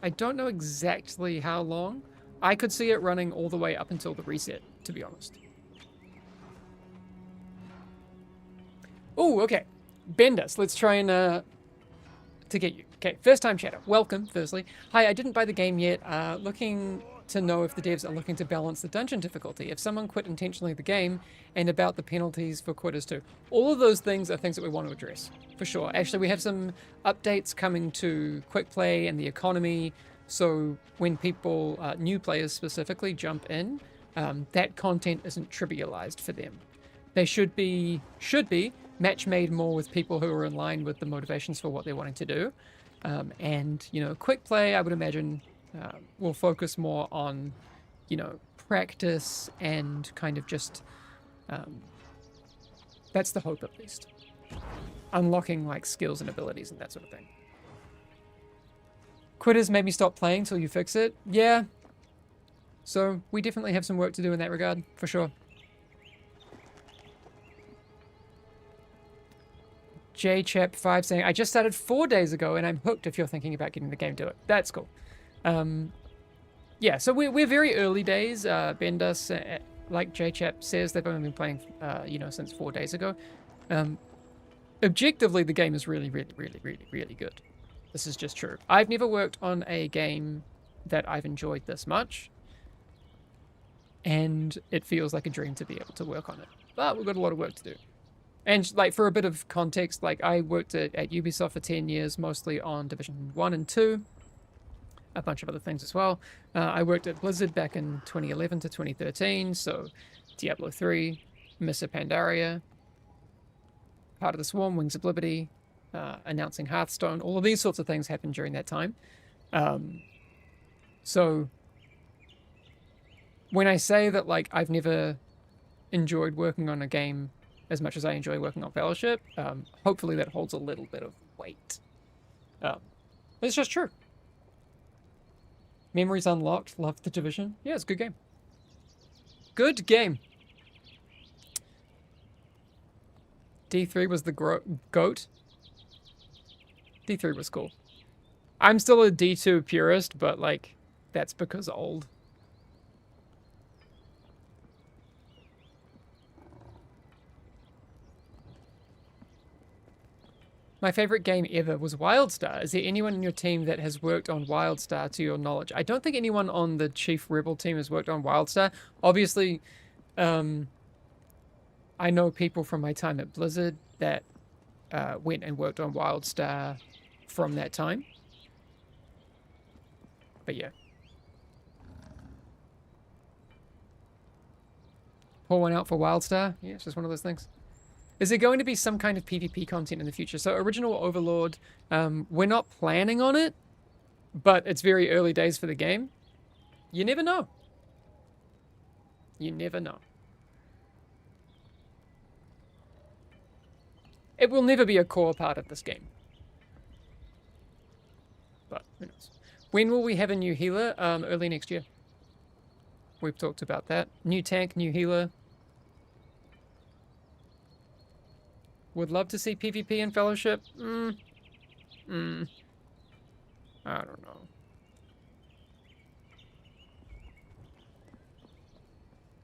I don't know exactly how long. I could see it running all the way up until the reset, to be honest. Oh, okay. Bendus, let's try and to get you. Okay, first time chatter. Welcome, firstly. Hi, I didn't buy the game yet. Looking to know if the devs are looking to balance the dungeon difficulty. If someone quit intentionally the game, and about the penalties for quitters too. All of those things are things that we want to address, for sure. Actually, we have some updates coming to Quickplay and the economy. So when people, new players specifically, jump in, that content isn't trivialized for them. They should be match made more with people who are in line with the motivations for what they're wanting to do. And, you know, quick play, I would imagine, will focus more on, you know, practice and kind of just, that's the hope at least. Unlocking like skills and abilities and that sort of thing. Quitters made me stop playing till you fix it. Yeah. So we definitely have some work to do in that regard, for sure. JChap5 saying, I just started 4 days ago and I'm hooked if you're thinking about getting the game to it. That's cool. Yeah, so we're very early days. Bendus, like JChap says, they've only been playing, you know, since 4 days ago. Objectively, the game is really, really, really, really, really good. This is just true. I've never worked on a game that I've enjoyed this much. And it feels like a dream to be able to work on it. But we've got a lot of work to do. And like for a bit of context, like I worked at Ubisoft for 10 years, mostly on Division 1 and 2, a bunch of other things as well. I worked at Blizzard back in 2011 to 2013, so Diablo 3, Mists of Pandaria, Part of the Swarm, Wings of Liberty, announcing Hearthstone, all of these sorts of things happened during that time. So when I say that like I've never enjoyed working on a game as much as I enjoy working on Fellowship, hopefully that holds a little bit of weight. It's just true. Memories unlocked. Love the Division. Yeah, it's a good game. Good game. D3 was the GOAT. D3 was cool. I'm still a D2 purist, but like, that's because old. My favorite game ever was Wildstar. Is there anyone in your team that has worked on Wildstar to your knowledge? I don't think anyone on the Chief Rebel team has worked on Wildstar. Obviously, I know people from my time at Blizzard that went and worked on WildStar from that time. But yeah. Pour one out for WildStar. Yeah, it's just one of those things. Is there going to be some kind of PvP content in the future? So Original Overlord, we're not planning on it, but it's very early days for the game. You never know. You never know. It will never be a core part of this game. But who knows? When will we have a new healer? Early next year. We've talked about that. New tank, new healer. Would love to see PvP and Fellowship. I don't know.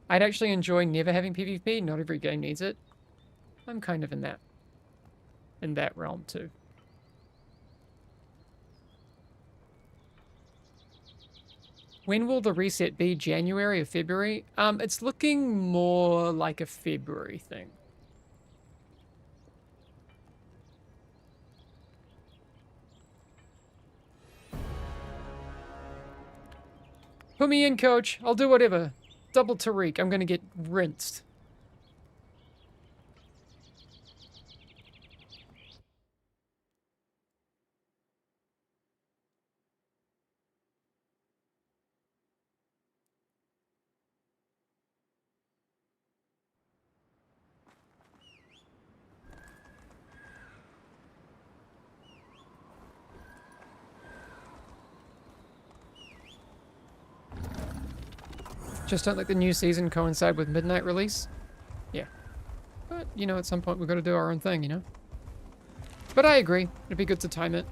I'd actually enjoy never having PvP. Not every game needs it. I'm kind of in that realm too. When will the reset be? January or February? It's looking more like a February thing. Put me in, coach. I'll do whatever. Double Tariq. I'm gonna get rinsed. Just don't let the new season coincide with midnight release. Yeah. But, you know, at some point we've got to do our own thing, you know? But I agree. It'd be good to time it.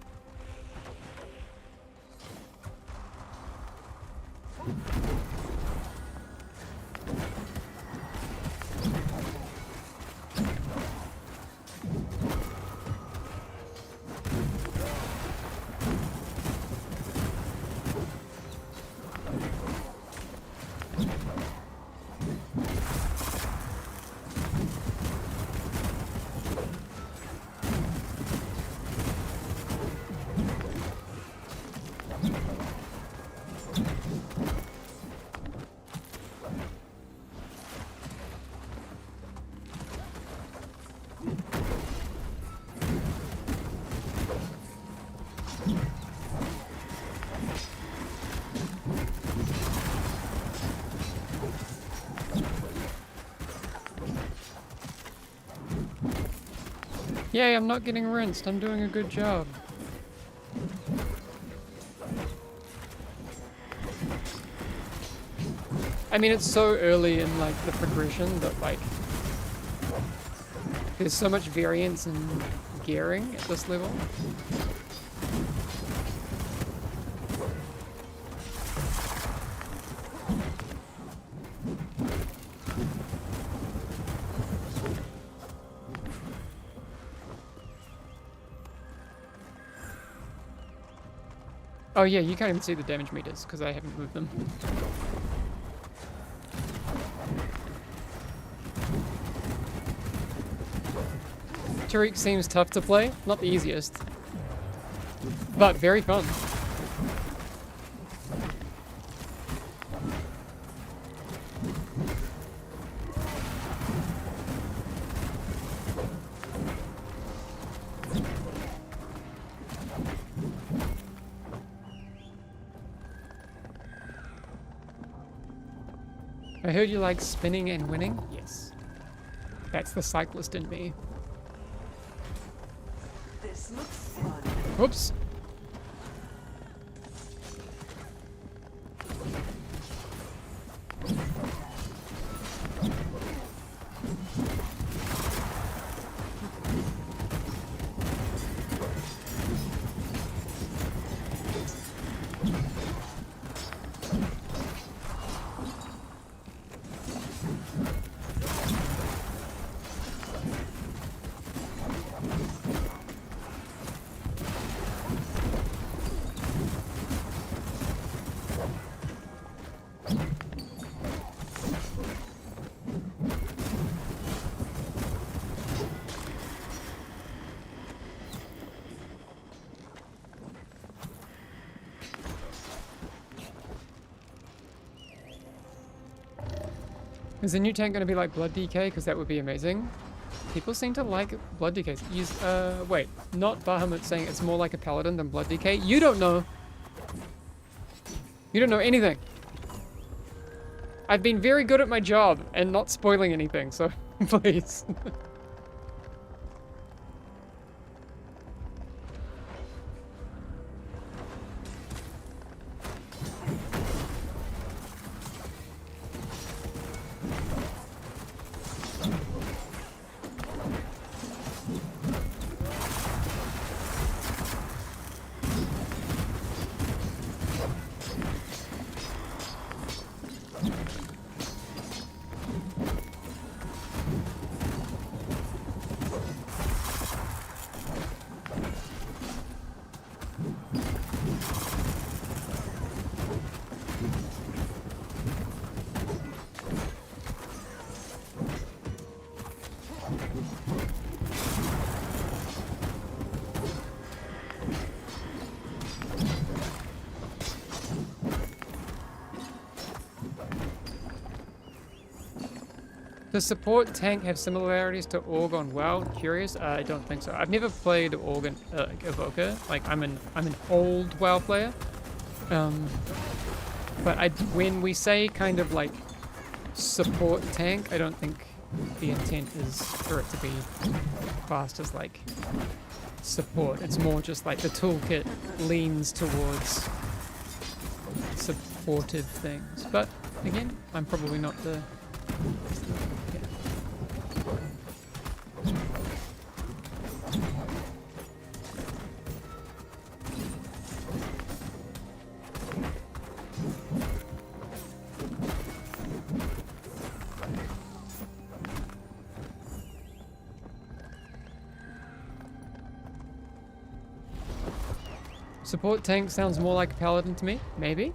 Yay, I'm not getting rinsed. I'm doing a good job. I mean, it's so early in, like, the progression that, like, there's so much variance in gearing at this level. Oh yeah, you can't even see the damage meters because I haven't moved them. Tariq seems tough to play, not the easiest, but very fun. I heard you like spinning and winning? Yes. That's the cyclist in me. This looks fun. Whoops. Is the new tank going to be like Blood DK? Because that would be amazing. People seem to like Blood DK. Wait, not Bahamut saying it's more like a Paladin than Blood DK. You don't know. You don't know anything. I've been very good at my job and not spoiling anything, so please. Does support tank have similarities to Org on WoW? Curious. I don't think so. I've never played Org and Evoker. Like I'm an old WoW player. But when we say kind of like support tank, I don't think the intent is for it to be classed as like support. It's more just like the toolkit leans towards supportive things. But again, I'm probably not the support tank sounds more like a paladin to me, maybe.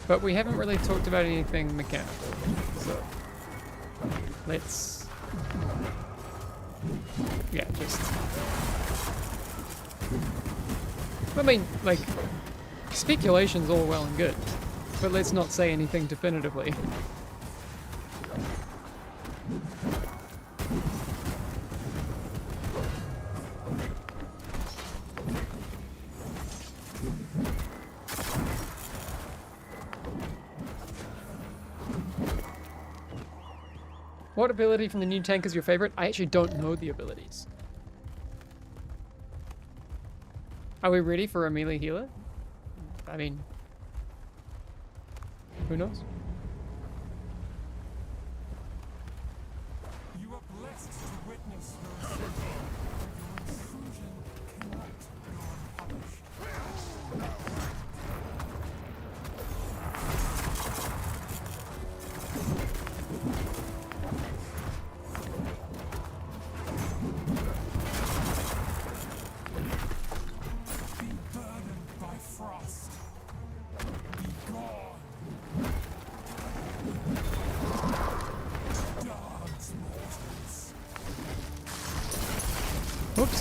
But we haven't really talked about anything mechanical, so let's, yeah, just, I mean, like, speculation's all well and good, but let's not say anything definitively. What ability from the new tank is your favorite? I actually don't know the abilities. Are we ready for a melee healer? I mean, who knows? You are blessed to witness your intrusion cannot go unpunished. Be burdened by frost. Be gone. Dogs, mortals. Oops.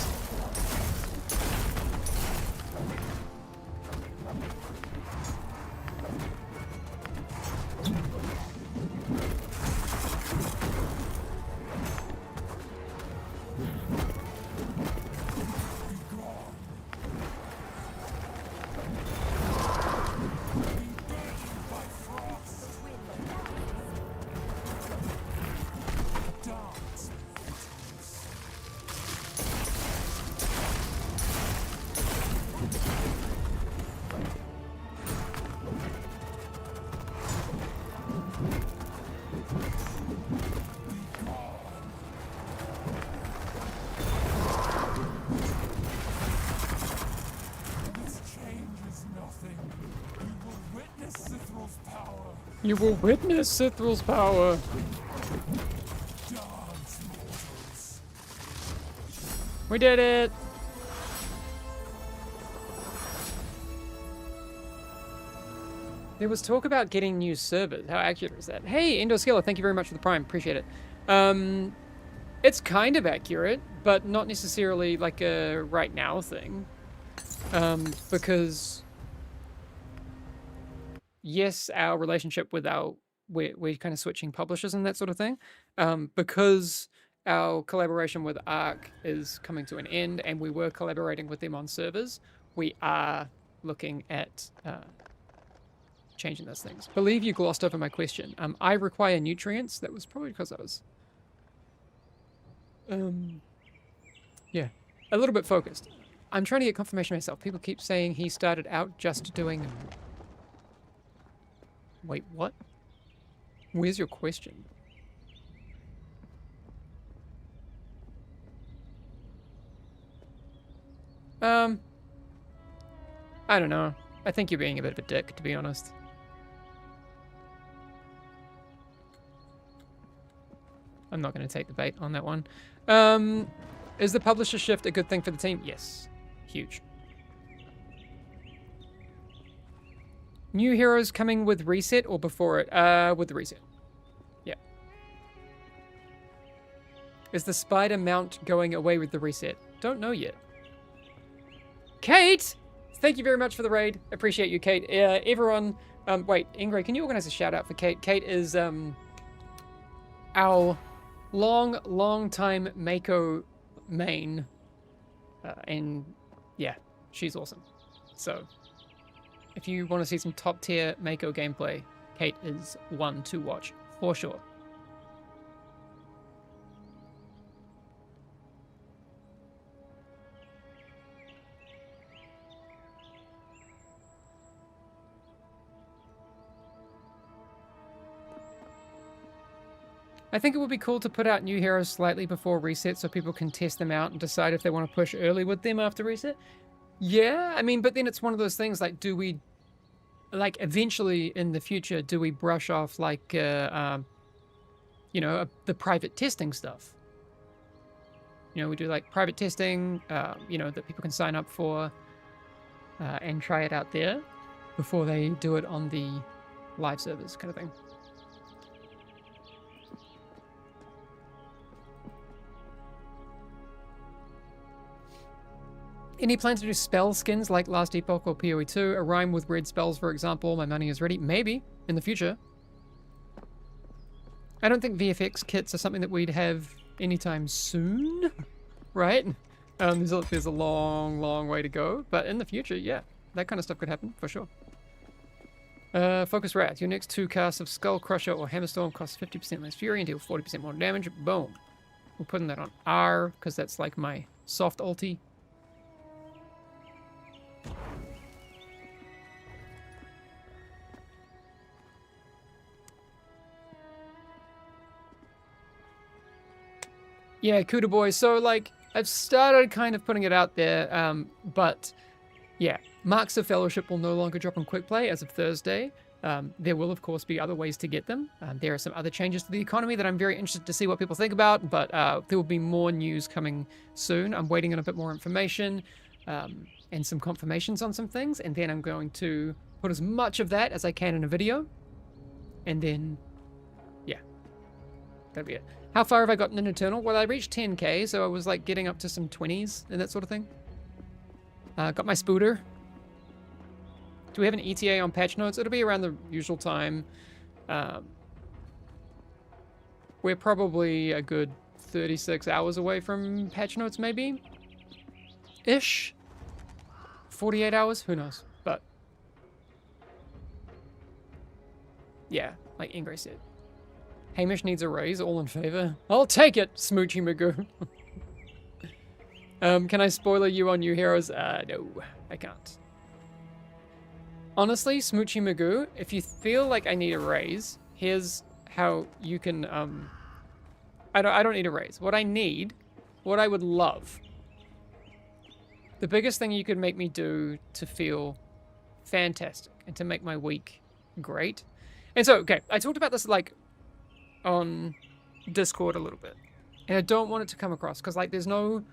You will witness Sithral's power. Dance, mortals. We did it. There was talk about getting new servers. How accurate is that? Hey, Endoskiller, thank you very much for the prime. Appreciate it. It's kind of accurate, but not necessarily like a right now thing. Because yes, our relationship with our we're kind of switching publishers and that sort of thing, because our collaboration with Arc is coming to an end, and we were collaborating with them on servers. We are looking at changing those things. Believe you glossed over my question. I require nutrients. That was probably because I was, yeah, a little bit focused. I'm trying to get confirmation myself. People keep saying he started out just doing. Wait, what? Where's your question? I don't know. I think you're being a bit of a dick, to be honest. I'm not going to take the bait on that one. Is the publisher shift a good thing for the team? Yes. Huge. New heroes coming with reset or before it? With the reset. Yeah. Is the spider mount going away with the reset? Don't know yet. Kate! Thank you very much for the raid. Appreciate you, Kate. Everyone, wait, Ingray, can you organize a shout out for Kate? Kate is our long time Mako main. And yeah, she's awesome. So if you want to see some top tier Mako gameplay, Kate is one to watch for sure. I think it would be cool to put out new heroes slightly before reset so people can test them out and decide if they want to push early with them after reset. Yeah, I mean, but then it's one of those things like, do we, like, eventually in the future, do we brush off, like, you know, the private testing stuff? You know, we do, like, private testing, you know, that people can sign up for and try it out there before they do it on the live servers kind of thing. Any plans to do spell skins like Last Epoch or PoE 2? A rhyme with red spells, for example. My money is ready. Maybe in the future. I don't think VFX kits are something that we'd have anytime soon, right? There's a long way to go, but in the future, yeah, that kind of stuff could happen for sure. Focus Rat. Your next 2 casts of Skull Crusher or Hammerstorm cost 50% less fury and deal 40% more damage. Boom. We're putting that on R because that's like my soft ulti. Yeah, Kuda Boy. So, like, I've started kind of putting it out there, but yeah, Marks of Fellowship will no longer drop on Quickplay as of Thursday. There will, of course, be other ways to get them. There are some other changes to the economy that I'm very interested to see what people think about, but there will be more news coming soon. I'm waiting on a bit more information and some confirmations on some things, and then I'm going to put as much of that as I can in a video, and then, yeah, that'll be it. How far have I gotten in Eternal? Well, I reached 10k, so I was like getting up to some 20s and that sort of thing. Got my Spooter. Do we have an ETA on patch notes? It'll be around the usual time. We're probably a good 36 hours away from patch notes, maybe? Ish. 48 hours? Who knows? But yeah, like Ingray said. Hamish needs a raise, all in favor. I'll take it, Smoochy Magoo. Can I spoiler you on new heroes? No, I can't. Honestly, Smoochy Magoo, if you feel like I need a raise, here's how you can, I don't need a raise. What I need, what I would love, the biggest thing you could make me do to feel fantastic and to make my week great. And so, okay, I talked about this, like, on Discord a little bit, and I don't want it to come across because, like, there's no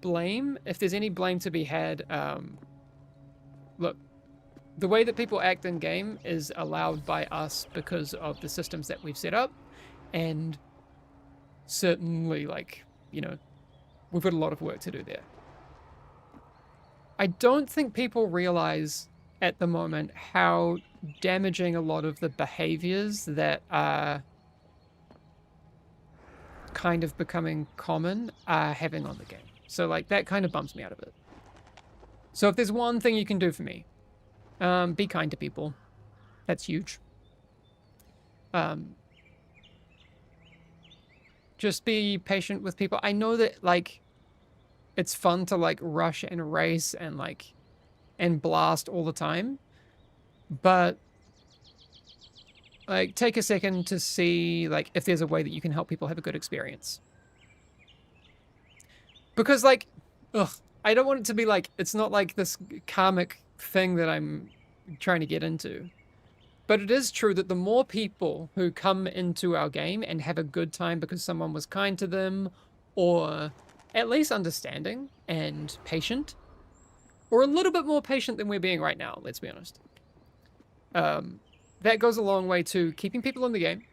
blame. If there's any blame to be had, look, the way that people act in game is allowed by us because of the systems that we've set up, and certainly, like, you know, we've got a lot of work to do there. I don't think people realize at the moment how damaging a lot of the behaviors that are kind of becoming common are having on the game. So like that kind of bumps me out of it. So if there's one thing you can do for me, be kind to people. That's huge. Just be patient with people. I know that like it's fun to like rush and race and like and blast all the time, but like take a second to see like if there's a way that you can help people have a good experience. Because like, ugh, I don't want it to be like, it's not like this karmic thing that I'm trying to get into. But it is true that the more people who come into our game and have a good time because someone was kind to them, or at least understanding and patient, or a little bit more patient than we're being right now, let's be honest. That goes a long way to keeping people in the game.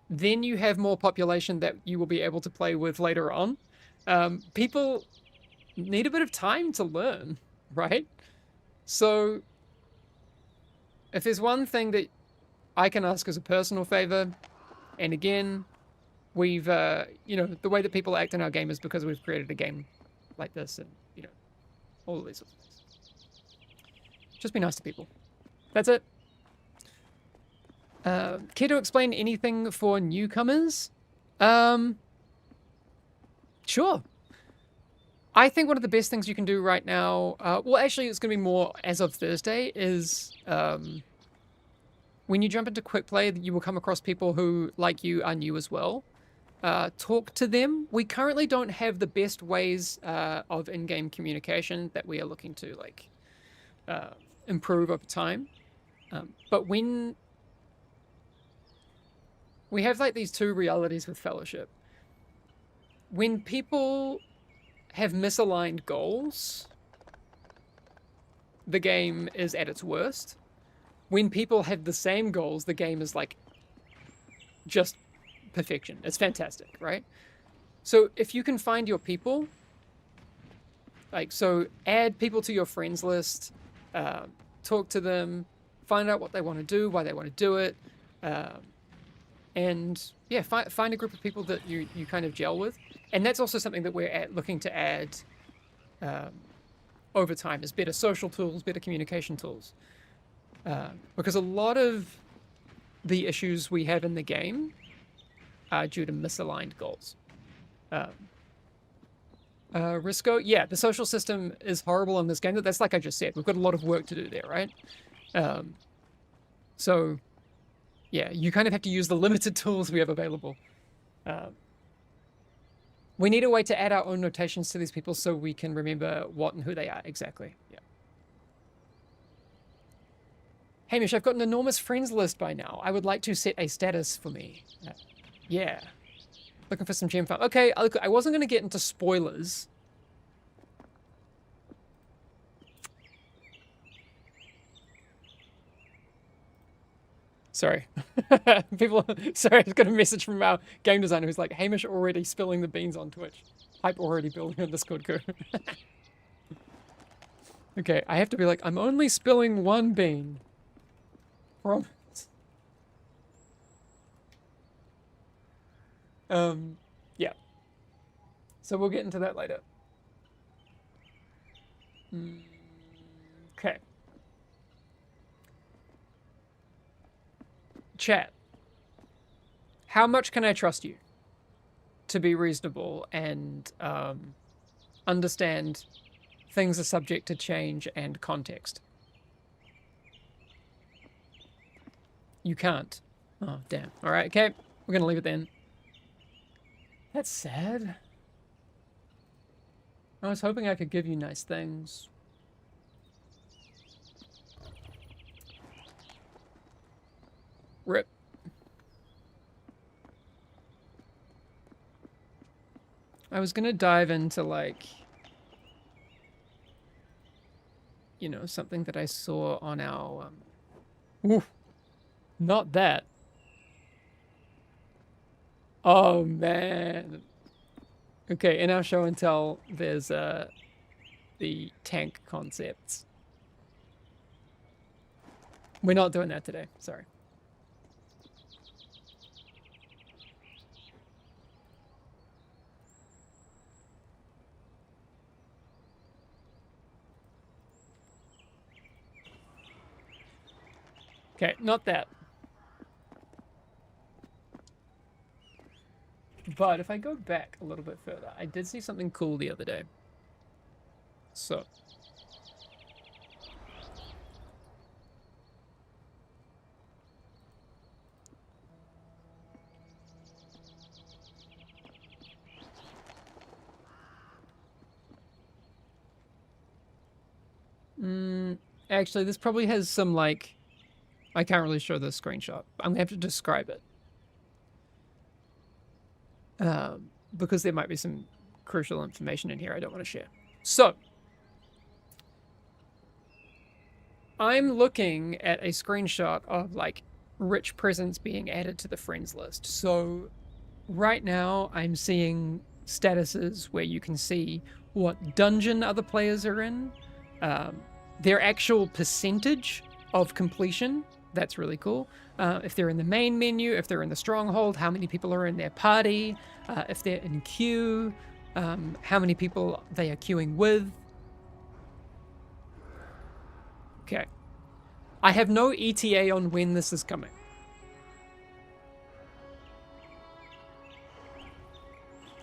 Then you have more population that you will be able to play with later on. People need a bit of time to learn, right? So if there's one thing that I can ask as a personal favor, and again, we've, you know, the way that people act in our game is because we've created a game like this and, you know, all of these sorts of things. Just be nice to people. That's it. Care to explain anything for newcomers? Sure. I think one of the best things you can do right now, well, actually, it's going to be more as of Thursday, is when you jump into Quickplay, you will come across people who, like you, are new as well. Talk to them. We currently don't have the best ways of in-game communication that we are looking to, like, improve over time. But when we have, like, these two realities with Fellowship. When people have misaligned goals, the game is at its worst. When people have the same goals, the game is like just perfection. It's fantastic, right? So if you can find your people, like, so add people to your friends list, talk to them, find out what they want to do, why they want to do it, and yeah, find a group of people that you kind of gel with. And that's also something that we're looking to add over time, is better social tools, better communication tools. Because a lot of the issues we have in the game are due to misaligned goals. Risco, yeah, the social system is horrible in this game. That's like I just said, we've got a lot of work to do there, right? So, yeah, you kind of have to use the limited tools we have available. We need a way to add our own notations to these people so we can remember what and who they are. Exactly. Yeah. Hamish, I've got an enormous friends list by now. I would like to set a status for me. Yeah. Looking for some gem farm. Okay, look, I wasn't going to get into spoilers. Sorry. People, sorry, I just got a message from our game designer who's like, Hamish already spilling the beans on Twitch. Hype already building on Discord crew. Okay, I have to be like, I'm only spilling one bean. Promise. Yeah. So we'll get into that later. Okay. Chat. How much can I trust you to be reasonable and understand things are subject to change and context? You can't. Oh, damn. All right, okay. We're going to leave it then. That's sad. I was hoping I could give you nice things. Rip. I was gonna dive into, like, you know, something that I saw on our, Oof. Not that. Oh, man. Okay, in our show and tell, there's the tank concepts. We're not doing that today. Sorry. Okay, not that. But if I go back a little bit further, I did see something cool the other day. So. Actually, this probably has some, like... I can't really show the screenshot. I'm going to have to describe it. Because there might be some crucial information in here I don't want to share. So, I'm looking at a screenshot of, like, rich presents being added to the friends list. So, right now, I'm seeing statuses where you can see what dungeon other players are in, their actual percentage of completion. That's really cool. If they're in the main menu, if they're in the stronghold, how many people are in their party, if they're in queue, how many people they are queuing with. Okay. I have no ETA on when this is coming.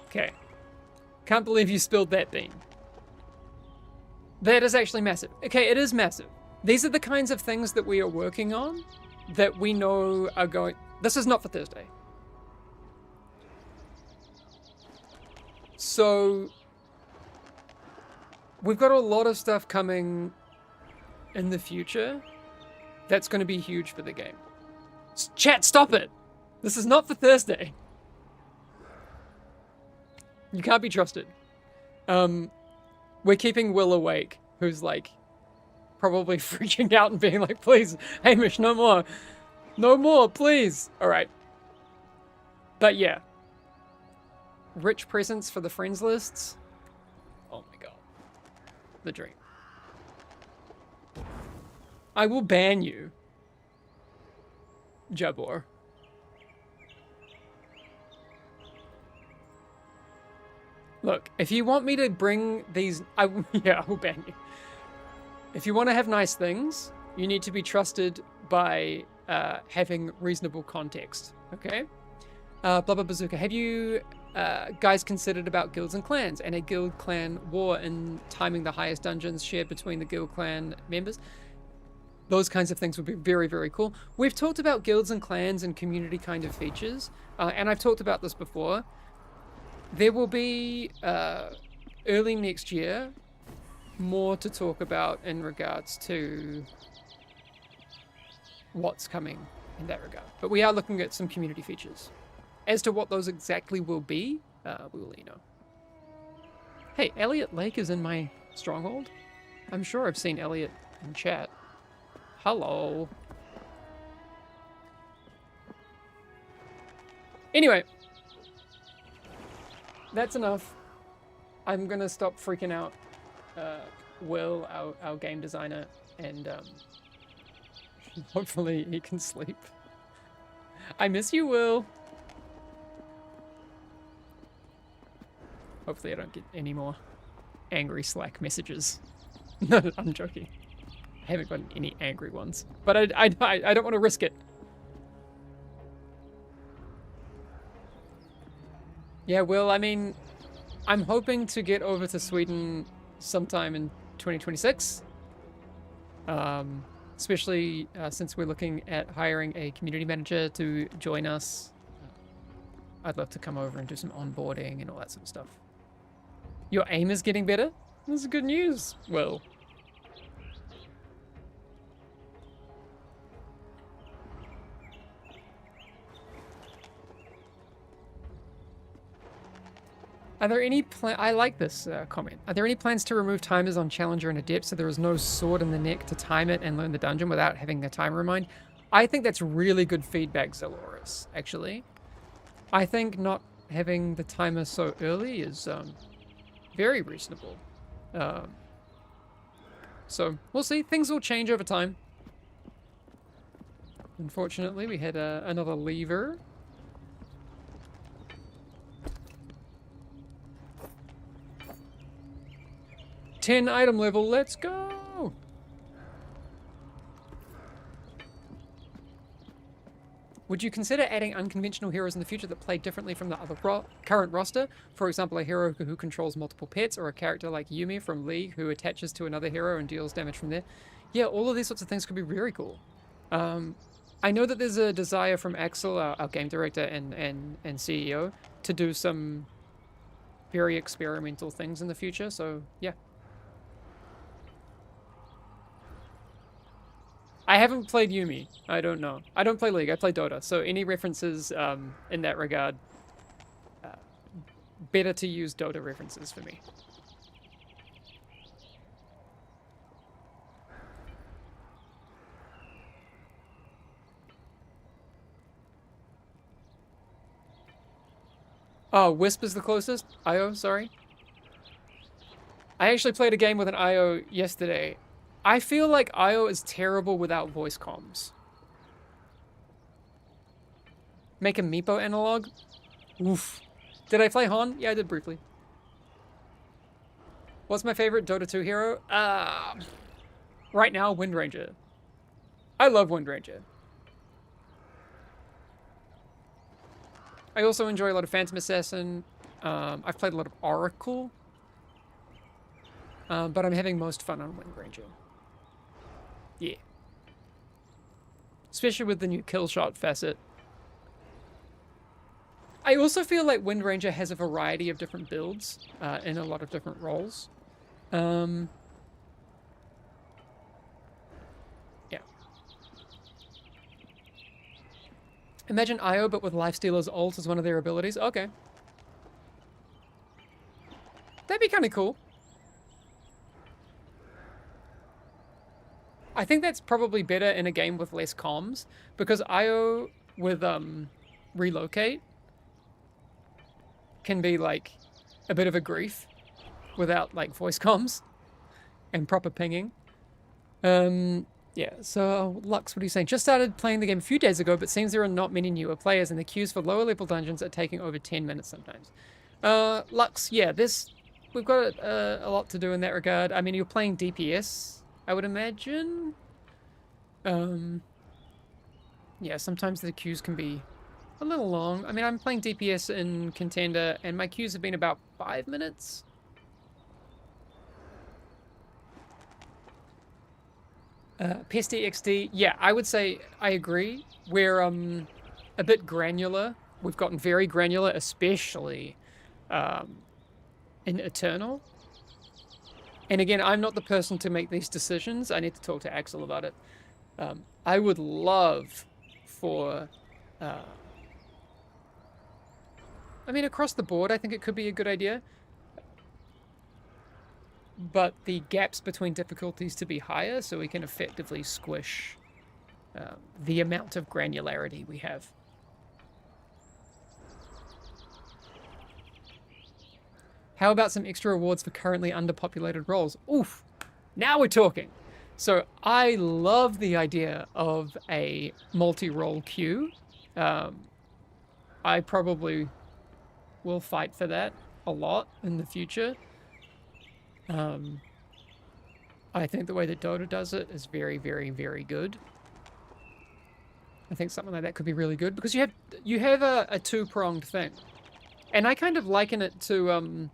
Okay. Can't believe you spilled that bean. That is actually massive. Okay, it is massive. These are the kinds of things that we are working on that we know are going... This is not for Thursday. So, we've got a lot of stuff coming in the future that's going to be huge for the game. Chat, stop it! This is not for Thursday. You can't be trusted. We're keeping Will awake, who's like probably freaking out and being like, please, Hamish, no more. No more, please. All right. But yeah. Rich presents for the friends lists. Oh my god. The dream. I will ban you, Jabor. Look, if you want me to bring these... I will ban you. If you want to have nice things, you need to be trusted by having reasonable context, okay? Blubber Bazooka, have you guys considered about guilds and clans and a guild clan war and timing the highest dungeons shared between the guild clan members? Those kinds of things would be very, very cool. We've talked about guilds and clans and community kind of features, and I've talked about this before. There will be, early next year, more to talk about in regards to what's coming in that regard. But we are looking at some community features. As to what those exactly will be, we will let you know. Hey, Elliot Lake is in my stronghold. I'm sure I've seen Elliot in chat. Hello. Anyway. That's enough. I'm gonna stop freaking out Will, our game designer, and hopefully he can sleep. I miss you, Will. Hopefully I don't get any more angry Slack messages. No, I'm joking. I haven't gotten any angry ones, but I don't want to risk it. Yeah, Will, I mean, I'm hoping to get over to Sweden sometime in 2026. Especially since we're looking at hiring a community manager to join us. I'd love to come over and do some onboarding and all that sort of stuff. Your aim is getting better? This is good news, Will. Are there any I like this comment. Are there any plans to remove timers on Challenger and Adept so there is no sword in the neck to time it and learn the dungeon without having the timer in mind? I think that's really good feedback, Zaloris, actually. I think not having the timer so early is very reasonable. So we'll see. Things will change over time. Unfortunately, we had another lever. $10 item level. Let's go. Would you consider adding unconventional heroes in the future that play differently from the other current roster? For example, a hero who controls multiple pets, or a character like Yumi from League who attaches to another hero and deals damage from there. Yeah, all of these sorts of things could be very cool. I know that there's a desire from Axel, our game director and CEO, to do some very experimental things in the future, so yeah. I haven't played Yumi. I don't know. I don't play League. I play Dota. So any references in that regard, better to use Dota references for me. Oh, Wisp is the closest? IO, sorry. I actually played a game with an IO yesterday. I feel like IO is terrible without voice comms. Make a Meepo analog? Oof. Did I play Han? Yeah, I did briefly. What's my favorite Dota 2 hero? Right now, Wind Ranger. I love Wind Ranger. I also enjoy a lot of Phantom Assassin. I've played a lot of Oracle. But I'm having most fun on Wind Ranger. Yeah. Especially with the new kill shot facet. I also feel like Wind Ranger has a variety of different builds in a lot of different roles. Yeah. Imagine IO but with Lifestealer's ult as one of their abilities. Okay. That'd be kind of cool. I think that's probably better in a game with less comms, because IO with relocate can be like a bit of a grief without like voice comms and proper pinging. Yeah, so Lux, what are you saying? Just started playing the game a few days ago, but seems there are not many newer players, and the queues for lower level dungeons are taking over 10 minutes sometimes. Lux, yeah, we've got a lot to do in that regard. I mean, you're playing DPS, I would imagine. Yeah, sometimes the queues can be a little long. I mean, I'm playing DPS in Contender, and my queues have been about 5 minutes. Pesty XD, yeah, I would say I agree. We're a bit granular. We've gotten very granular, especially in Eternal. And again, I'm not the person to make these decisions. I need to talk to Axel about it. I would love for... I mean, across the board, I think it could be a good idea. But the gaps between difficulties to be higher, so we can effectively squish the amount of granularity we have. How about some extra rewards for currently underpopulated roles? Oof, now we're talking. So I love the idea of a multi-role queue. I probably will fight for that a lot in the future. I think the way that Dota does it is very, very, very good. I think something like that could be really good, because you have a two-pronged thing. And I kind of liken it to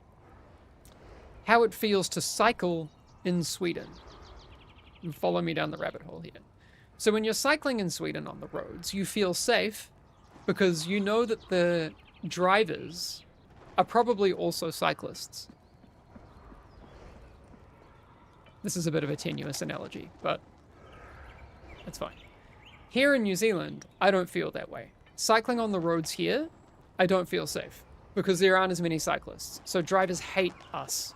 how it feels to cycle in Sweden. And follow me down the rabbit hole here. So when you're cycling in Sweden on the roads, you feel safe because you know that the drivers are probably also cyclists. This is a bit of a tenuous analogy, but that's fine. Here in New Zealand, I don't feel that way. Cycling on the roads here, I don't feel safe because there aren't as many cyclists. So drivers hate us.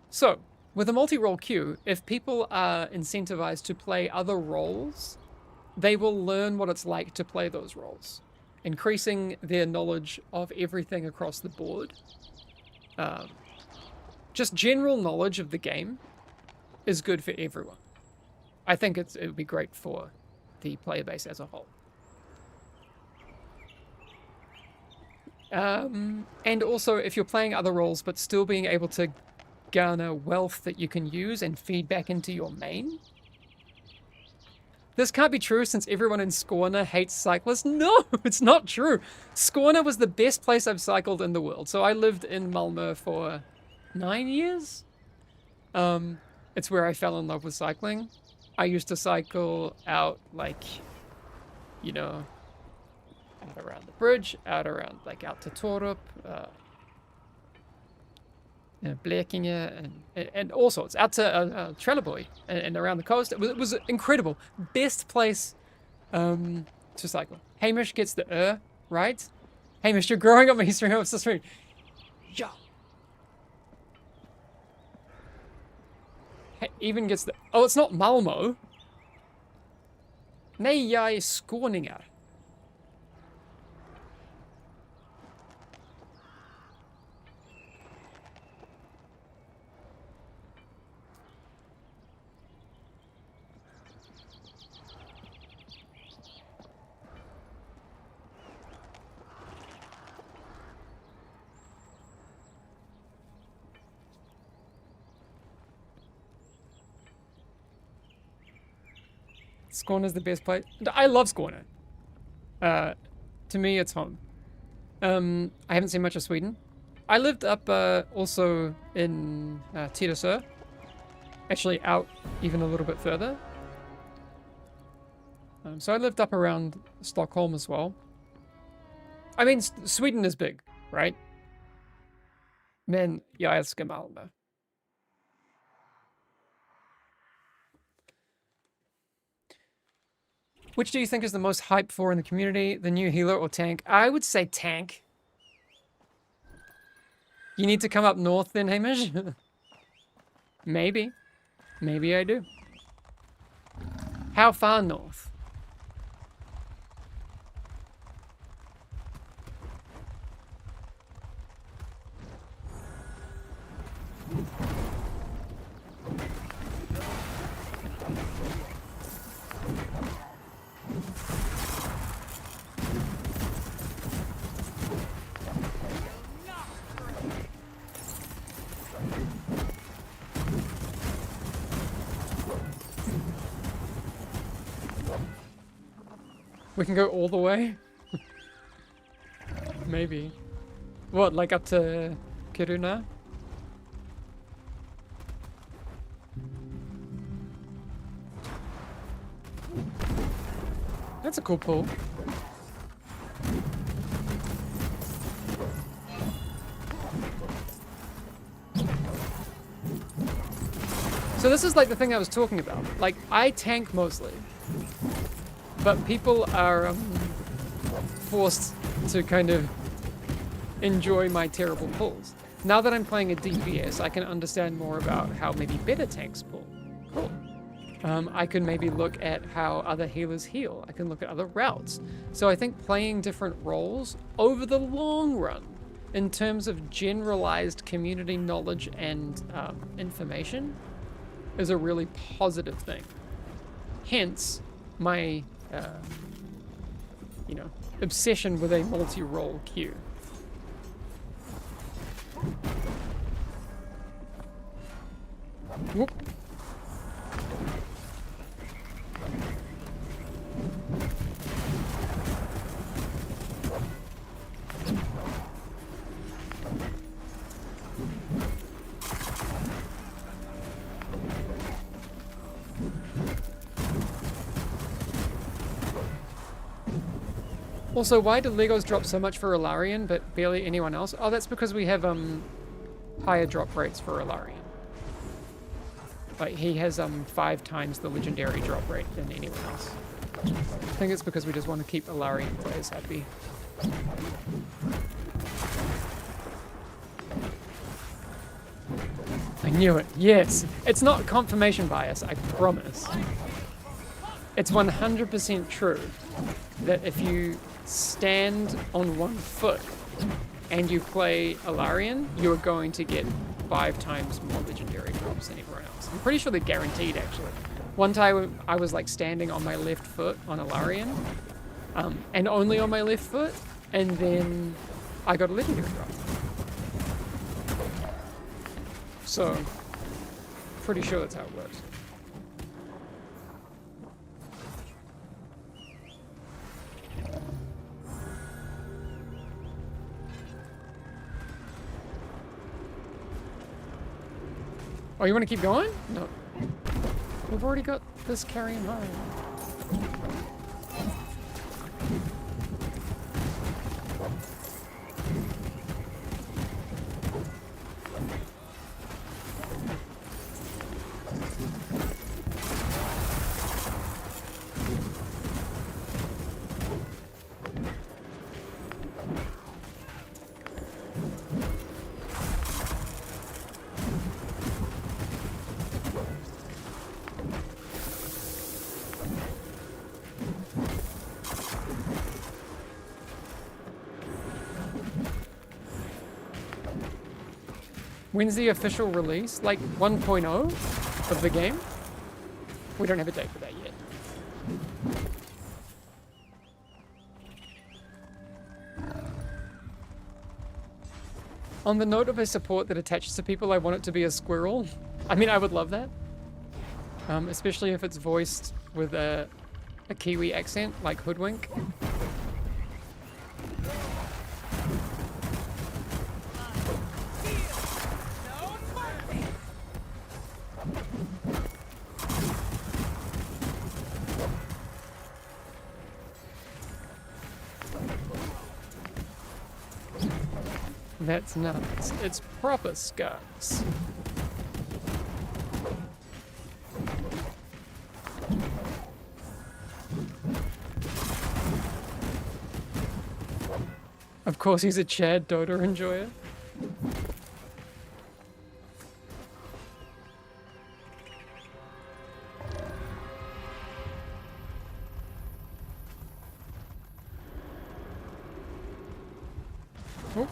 So, with a multi-role queue, if people are incentivized to play other roles, they will learn what it's like to play those roles, increasing their knowledge of everything across the board. just general knowledge of the game is good for everyone. I think it would be great for the player base as a whole. And also, if you're playing other roles but still being able to garner wealth that you can use and feed back into your main. This can't be true since everyone in Scorner hates cyclists. No, it's not true. Scorner was the best place I've cycled in the world. So I lived in Malmö for 9 years. It's where I fell in love with cycling. I used to cycle out, like, you know, out around the bridge, out around, like, out to Torup, Blekinge, and all sorts, out to Trelleborg and around the coast. It was incredible. Best place to cycle. Hamish gets the right? Hamish, you're growing up my history of the stream. Yeah. Even gets the... Oh, it's not Malmo. Nej, jag är skåningar. Skåne's the best place. I love Skåne. To me, it's home. I haven't seen much of Sweden. I lived up also in Tyresö. Actually, out even a little bit further. So I lived up around Stockholm as well. I mean, Sweden is big, right? Men jag älskar Malmö. Which do you think is the most hype for in the community? The new healer or tank? I would say tank. You need to come up north then, Hamish? Maybe. Maybe I do. How far north? We can go all the way? Maybe. What, like up to Kiruna? That's a cool pull. So this is like the thing I was talking about. Like, I tank mostly. But people are forced to kind of enjoy my terrible pulls. Now that I'm playing a DPS, I can understand more about how maybe better tanks pull. Cool. I can maybe look at how other healers heal. I can look at other routes. So I think playing different roles over the long run, in terms of generalized community knowledge and information, is a really positive thing. Hence, my you know, obsession with a multi-role queue. Whoop. Also, why do Legos drop so much for Ilarion, but barely anyone else? Oh, that's because we have higher drop rates for Ilarion. Like, he has 5 times the legendary drop rate than anyone else. I think it's because we just want to keep Ilarion players happy. I knew it. Yes. It's not confirmation bias, I promise. It's 100% true that if you stand on one foot and you play Ilarion, you're going to get 5 times more legendary drops than everyone else. I'm pretty sure they're guaranteed, actually. One time I was like standing on my left foot on a Larian, and only on my left foot, and then I got a legendary drop. So, pretty sure that's how it works. Oh, you want to keep going? No. We've already got this carrying home. When's the official release? Like 1.0 of the game? We don't have a date for that yet. On the note of a support that attaches to people, I want it to be a squirrel. I mean, I would love that. Especially if it's voiced with a Kiwi accent, like Hoodwink. That's nuts. It's proper skunks. Of course he's a Chad Dota enjoyer. Oh.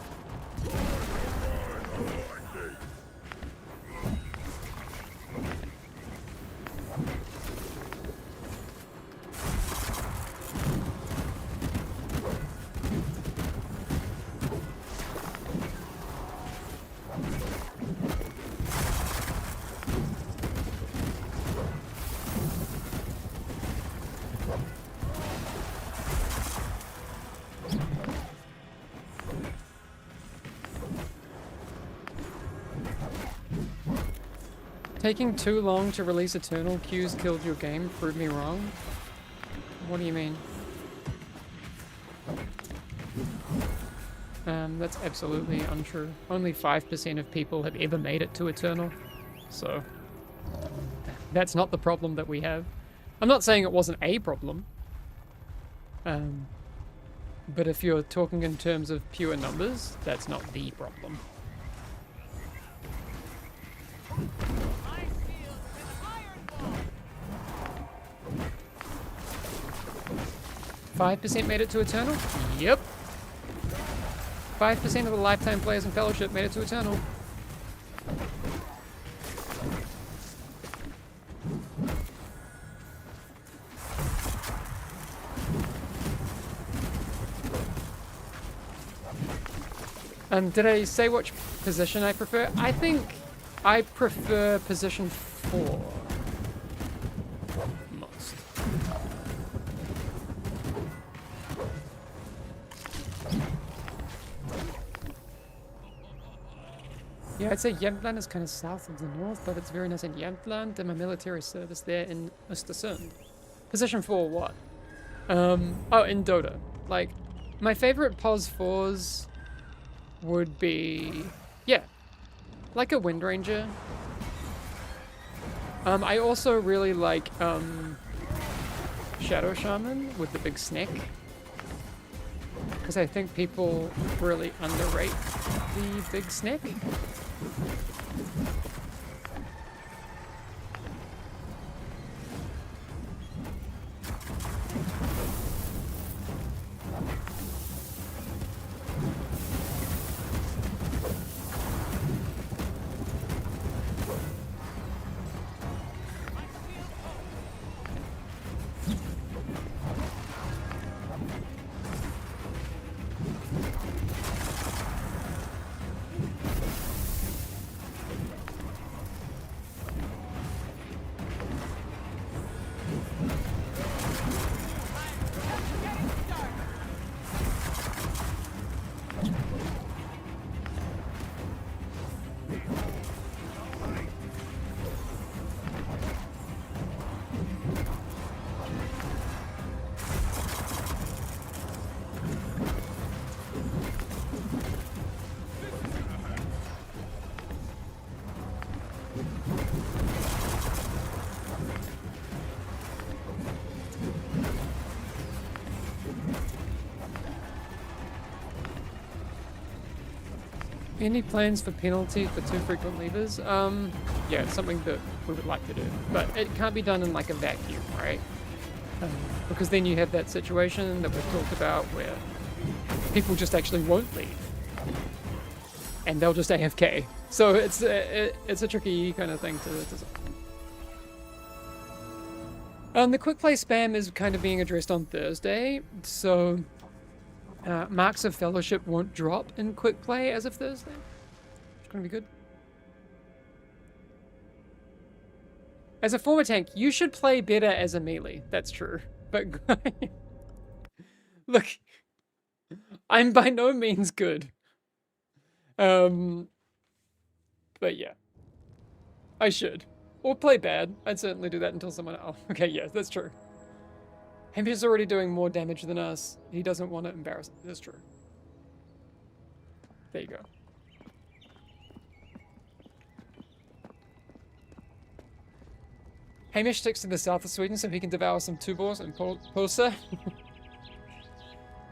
Taking too long to release Eternal queues killed your game. Prove me wrong. What do you mean? That's absolutely untrue. Only 5% of people have ever made it to Eternal. So, that's not the problem that we have. I'm not saying it wasn't a problem. But if you're talking in terms of pure numbers, that's not the problem. 5% made it to Eternal? Yep. 5% of the lifetime players in Fellowship made it to Eternal. Did I say which position I prefer? I think I prefer position 4. Most. Yeah, I'd say Jämtland is kind of south of the north, but it's very nice in Jämtland. Did my military service there in Östersund. Position 4 what? Oh, in Dota. Like, my favorite pos 4s would be, yeah, like a Wind Ranger. I also really like Shadow Shaman with the big snake, because I think people really underrate the big snake. Any plans for penalty for too frequent levers? Yeah, it's something that we would like to do, but it can't be done in like a vacuum, right? Because then you have that situation that we've talked about where people just actually won't leave, and they'll just AFK. So it's a tricky kind of thing to solve. The quick play spam is kind of being addressed on Thursday, so Marks of Fellowship won't drop in quick play as of Thursday. It's gonna be good. As a former tank, you should play better as a melee. That's true. But look, I'm by no means good. But yeah, I should. Or play bad. I'd certainly do that until someone else. Okay, yeah, that's true. Hempier's already doing more damage than us. He doesn't want to embarrass us. That's true. There you go. Hamish sticks to the south of Sweden so he can devour some Tuborgs and pulser.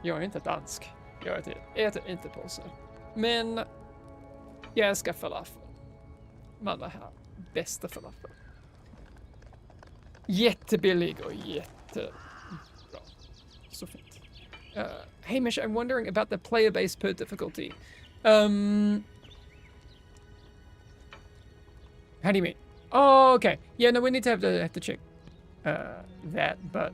Jag är inte dansk. Jag äter inte pulser. Men jag älskar falafel. Malmö har bästa falafel. Jättebillig och jättebra. Så fint. Hamish, I'm wondering about the player base per difficulty. How do you mean? Oh, okay. Yeah, no, we need to have to check that, but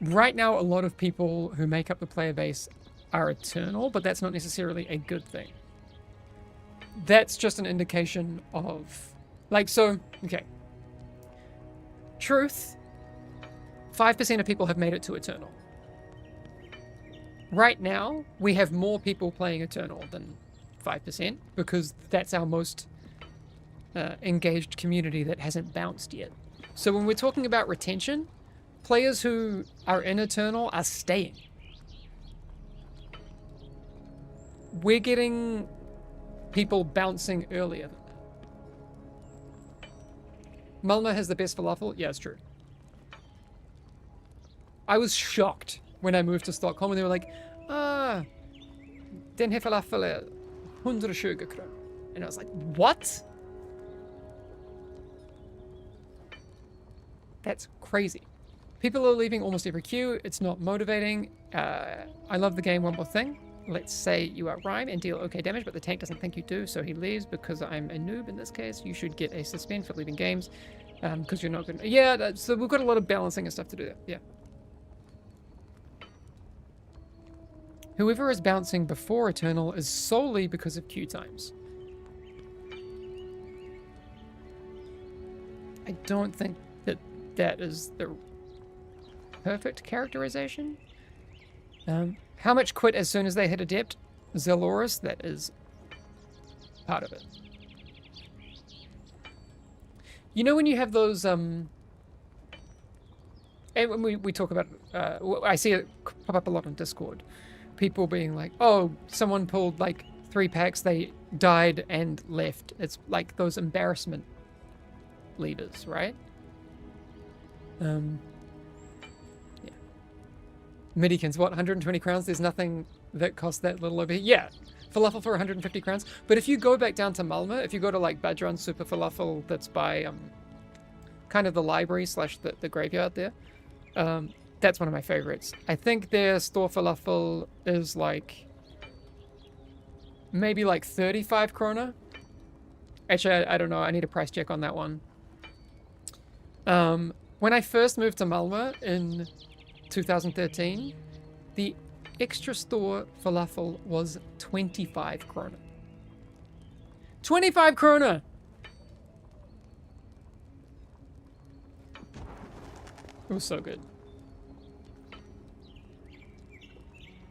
right now a lot of people who make up the player base are eternal, but that's not necessarily a good thing. That's just an indication of, like, so, okay. Truth, 5% of people have made it to eternal. Right now, we have more people playing eternal than 5% because that's our most engaged community that hasn't bounced yet. So when we're talking about retention, players who are in eternal are staying. We're getting people bouncing earlier than that. Malmö has the best falafel? Yeah, it's true. I was shocked when I moved to Stockholm and they were like, den här falafel är 120 kronor. And I was like, what? That's crazy. People are leaving almost every queue. It's not motivating. I love the game. One more thing. Let's say you outrhyme and deal okay damage, but the tank doesn't think you do, so he leaves because I'm a noob in this case. You should get a suspend for leaving games because you're not good. Yeah, so we've got a lot of balancing and stuff to do there. Yeah. Whoever is bouncing before Eternal is solely because of queue times. I don't think that that is the perfect characterization. How much quit as soon as they hit Adept? Zelorus, that is part of it. You know when you have those, and when we talk about, I see it pop up a lot on Discord. People being like, oh, someone pulled like 3 packs, they died and left. It's like those embarrassment levers, right? Yeah. Midikins, what, 120 crowns? There's nothing that costs that little over here. Yeah, falafel for 150 crowns. But if you go back down to Malmö, if you go to like Badran Super Falafel that's by kind of the library slash the graveyard there, that's one of my favorites. I think their store falafel is like maybe like 35 krona. Actually, I don't know. I need a price check on that one. When I first moved to Malmö in 2013, the extra store falafel was 25 krona. 25 krona! It was so good.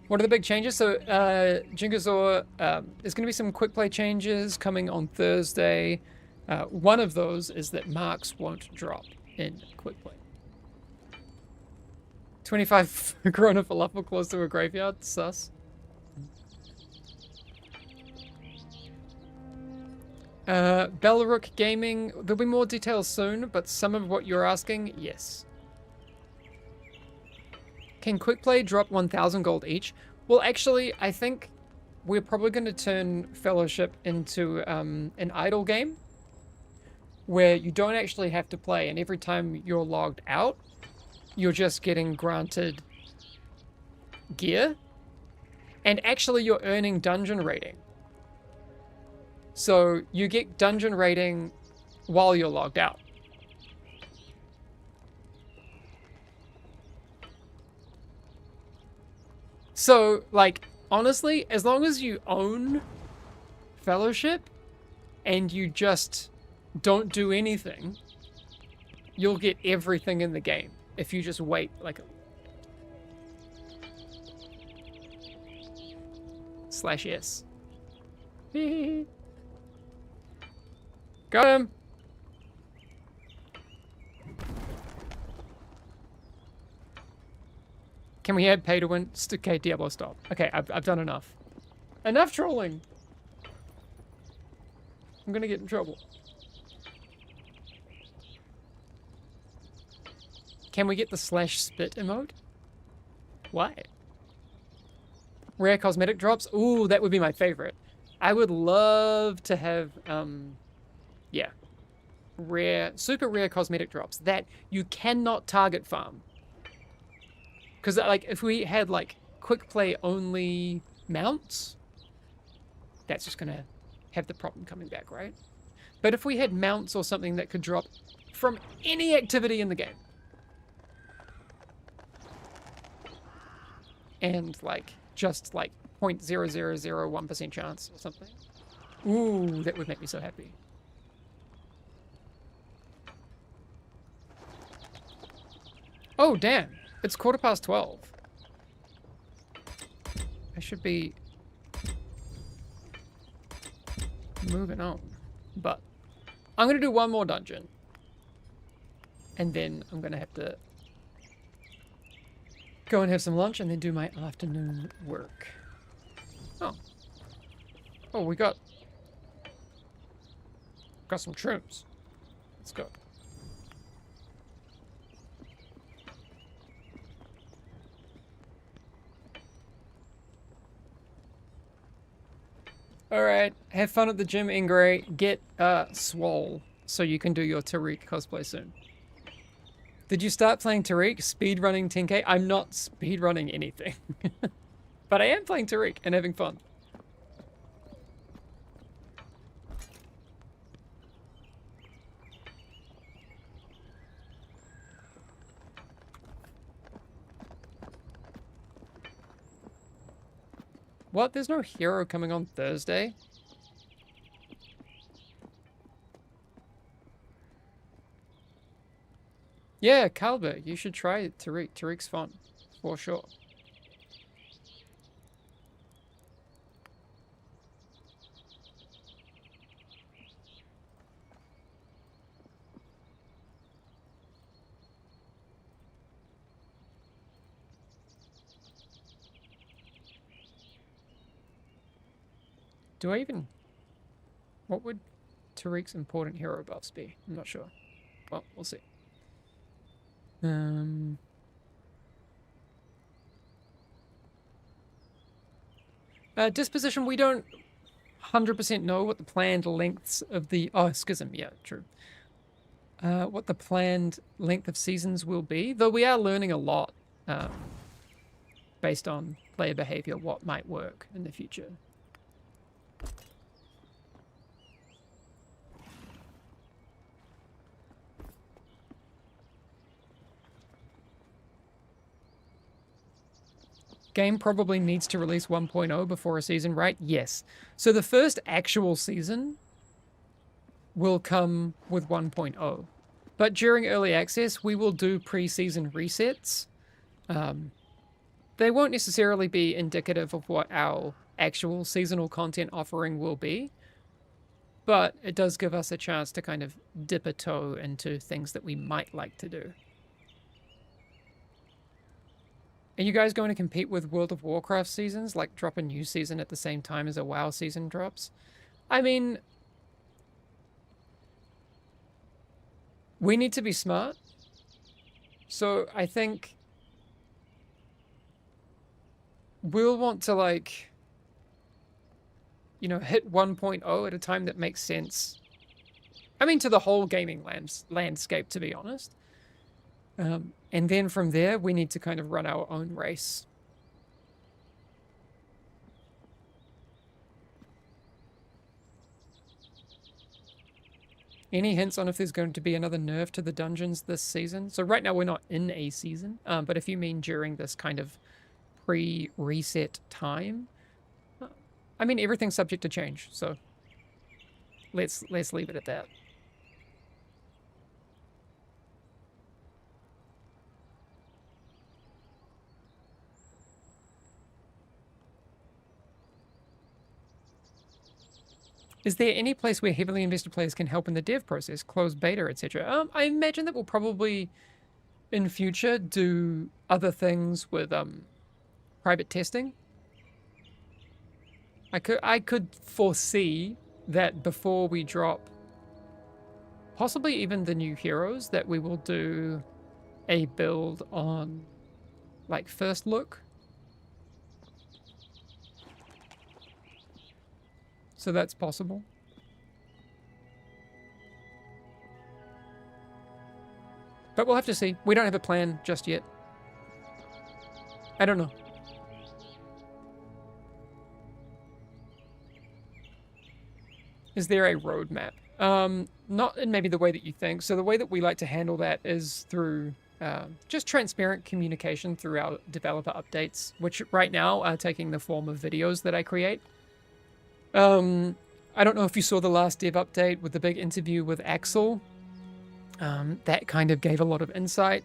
What are the big changes? So, Jingazor, there's going to be some quick play changes coming on Thursday. One of those is that marks won't drop in quick play. 25 krona falafel close to a graveyard? Sus. Belrook Gaming, there'll be more details soon, but some of what you're asking, yes. Can Quickplay drop 1,000 gold each? Well, actually, I think we're probably going to turn Fellowship into an idle game where you don't actually have to play, and every time you're logged out, you're just getting granted gear, and actually you're earning dungeon rating. So you get dungeon rating while you're logged out. So, like, honestly, as long as you own Fellowship and you just don't do anything, you'll get everything in the game if you just wait, like, /s. Got him. Can we add pay to win? Okay, Diablo, stop. Okay, I've done enough. Enough trolling. I'm gonna get in trouble. Can we get the /spit emote? Why? Rare cosmetic drops? Ooh, that would be my favorite. I would love to have, yeah. Super rare cosmetic drops that you cannot target farm. Because, like, if we had, like, Quickplay only mounts, that's just gonna have the problem coming back, right? But if we had mounts or something that could drop from any activity in the game, and, like, just, like, 0.0001% chance or something. Ooh, that would make me so happy. Oh, damn. It's 12:15. I should be moving on. But I'm going to do one more dungeon. And then I'm going to have to go and have some lunch and then do my afternoon work. Oh. Oh, we got some shrooms. Let's go. Alright, have fun at the gym, Ingray. Get swole so you can do your Tariq cosplay soon. Did you start playing Tariq? Speedrunning 10k? I'm not speedrunning anything. But I am playing Tariq and having fun. What? There's no hero coming on Thursday? Yeah, Calbert, you should try it, Tariq. Tariq's fun, for sure. Do I even... What would Tariq's important hero buffs be? I'm not sure. Well, we'll see. Disposition, we don't 100% know what the planned lengths of the... Oh, Schism, yeah, true. What the planned length of seasons will be, though we are learning a lot based on player behavior, what might work in the future. Game probably needs to release 1.0 before a season, right? Yes. So the first actual season will come with 1.0. But during early access, we will do pre-season resets. They won't necessarily be indicative of what our actual seasonal content offering will be, but it does give us a chance to kind of dip a toe into things that we might like to do. Are you guys going to compete with World of Warcraft seasons? Like drop a new season at the same time as a WoW season drops? I mean, we need to be smart. So I think we'll want to, like, you know, hit 1.0 at a time that makes sense. I mean, to the whole gaming landscape, to be honest. And then from there, we need to kind of run our own race. Any hints on if there's going to be another nerf to the dungeons this season? So right now we're not in a season, but if you mean during this kind of pre-reset time, I mean, everything's subject to change, so let's leave it at that. Is there any place where heavily invested players can help in the dev process, close beta, etc.? I imagine that we'll probably, in future, do other things with private testing. I could foresee that before we drop possibly even the new heroes, that we will do a build on, like, first look. So that's possible. But we'll have to see. We don't have a plan just yet. I don't know. Is there a roadmap? Not in maybe the way that you think. So the way that we like to handle that is through just transparent communication through our developer updates, which right now are taking the form of videos that I create. I don't know if you saw the last dev update with the big interview with Axel. That kind of gave a lot of insight.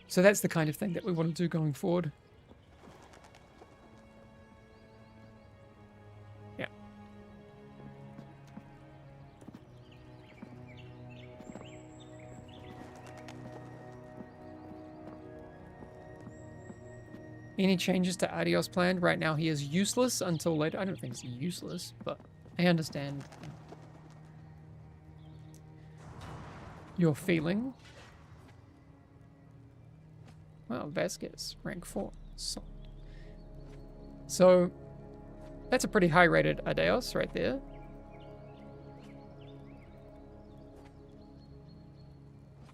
So that's the kind of thing that we want to do going forward. Yeah. Any changes to Adios planned? Right now he is useless until later. I don't think he's useless, but I understand your feeling. Well, Vasquez, rank 4. Solid. So that's a pretty high rated Adios right there.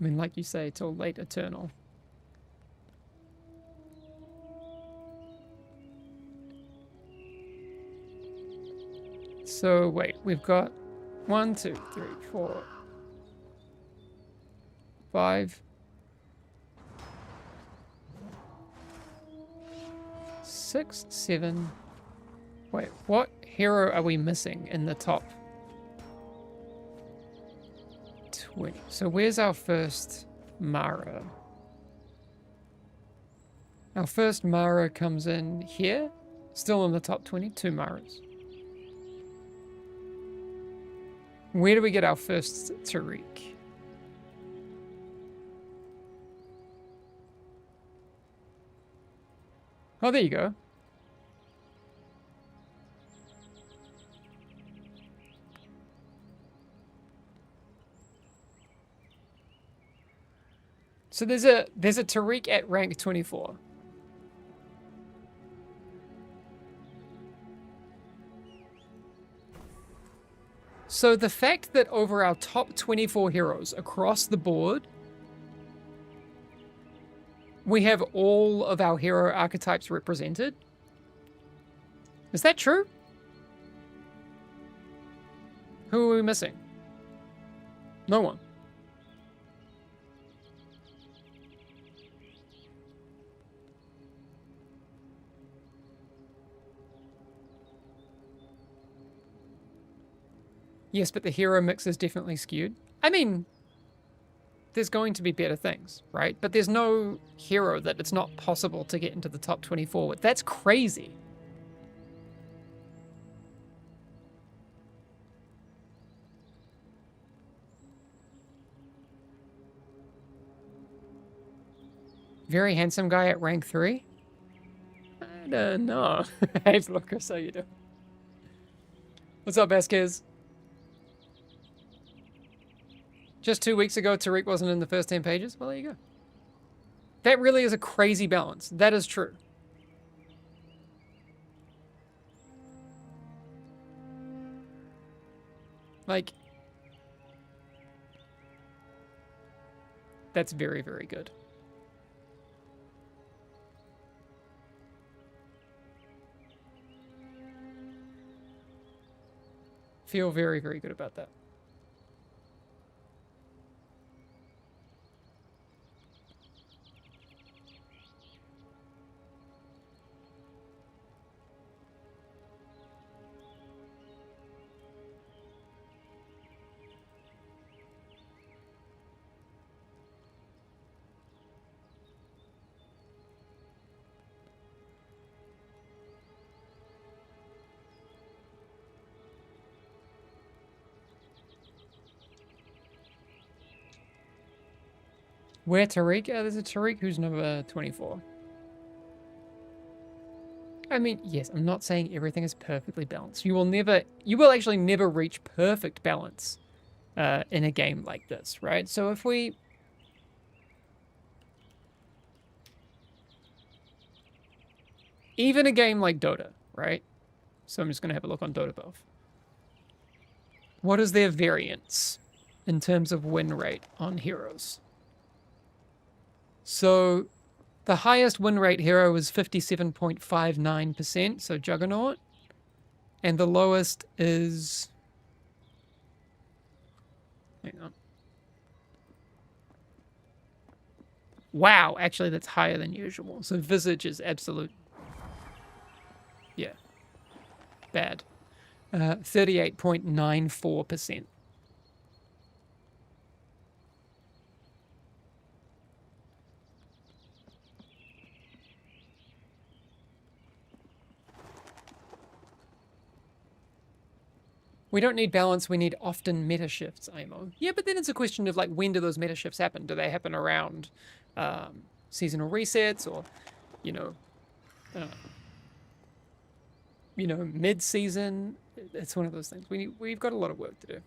I mean, like you say, till late Eternal. So wait, we've got 1, 2, 3, 4, 5, 6, 7. Wait, what hero are we missing in the top 20? So where's our first Mara? Our first Mara comes in here, still in the top 20, 2 Maras. Where do we get our first Tariq? Oh, there you go. So there's a Tariq at rank 24. So the fact that over our top 24 heroes across the board, we have all of our hero archetypes represented. Is that true? Who are we missing? No one. Yes, but the hero mix is definitely skewed. I mean, there's going to be better things, right? But there's no hero that it's not possible to get into the top 24 with. That's crazy. Very handsome guy at rank 3? I don't know. Hey, Lucas, how you doing? What's up, Vasquez? Just 2 weeks ago, Tariq wasn't in the first 10 pages. Well, there you go. That really is a crazy balance. That is true. Like, that's very, very good. Feel very, very good about that. Where Tariq? There's a Tariq who's number 24. I mean, yes, I'm not saying everything is perfectly balanced. You will actually never reach perfect balance in a game like this, right? So if we... Even a game like Dota, right? So I'm just going to have a look on Dota Buff. What is their variance in terms of win rate on heroes? So the highest win rate hero is 57.59%, so Juggernaut. And the lowest is... Hang on. Wow, actually that's higher than usual. So Visage is absolute... Yeah. Bad. 38.94%. We don't need balance, we need often meta shifts, Imo. Yeah, but then it's a question of, like, when do those meta shifts happen? Do they happen around seasonal resets or, you know, mid-season? It's one of those things. We've got a lot of work to do.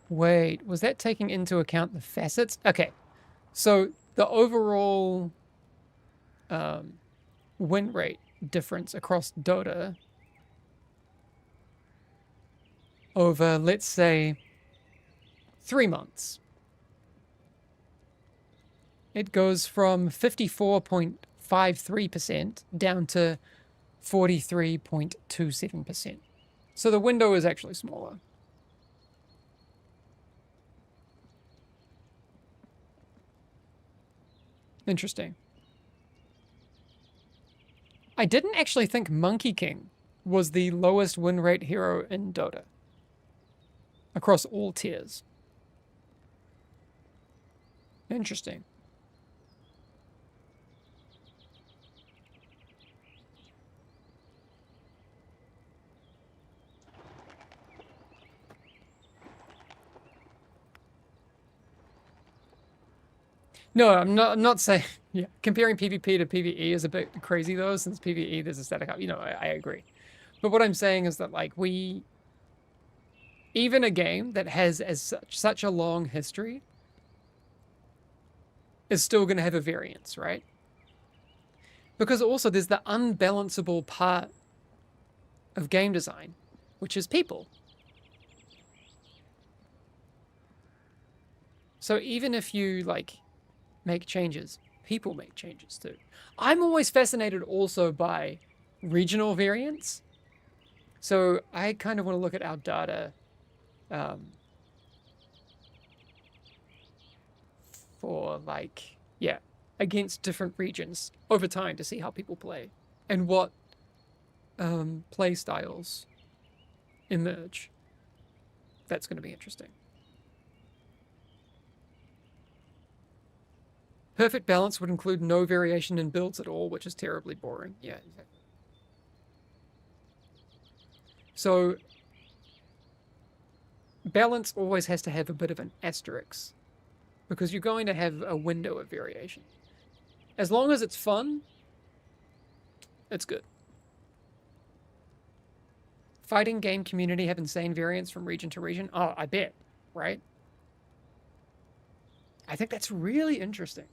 Wait, was that taking into account the facets? Okay, so the overall win rate difference across Dota over, let's say, 3 months. It goes from 54.53% down to 43.27%. So the window is actually smaller. Interesting. I didn't actually think Monkey King was the lowest win rate hero in Dota across all tiers. Interesting. No, I'm not saying, yeah, comparing PvP to PvE is a bit crazy though, since PvE there's a static up, I agree. But what I'm saying is that, like, even a game that has such a long history is still going to have a variance, right? Because also there's the unbalanceable part of game design, which is people. So even if you, like, make changes, people make changes too. I'm always fascinated also by regional variance. So I kind of want to look at our data for, like, yeah, against different regions over time to see how people play and what play styles emerge. That's going to be interesting. Perfect balance would include no variation in builds at all, which is terribly boring. Yeah, exactly. So balance always has to have a bit of an asterisk, because you're going to have a window of variation. As long as it's fun, it's good. Fighting game community have insane variance from region to region. Oh, I bet, right? I think that's really interesting.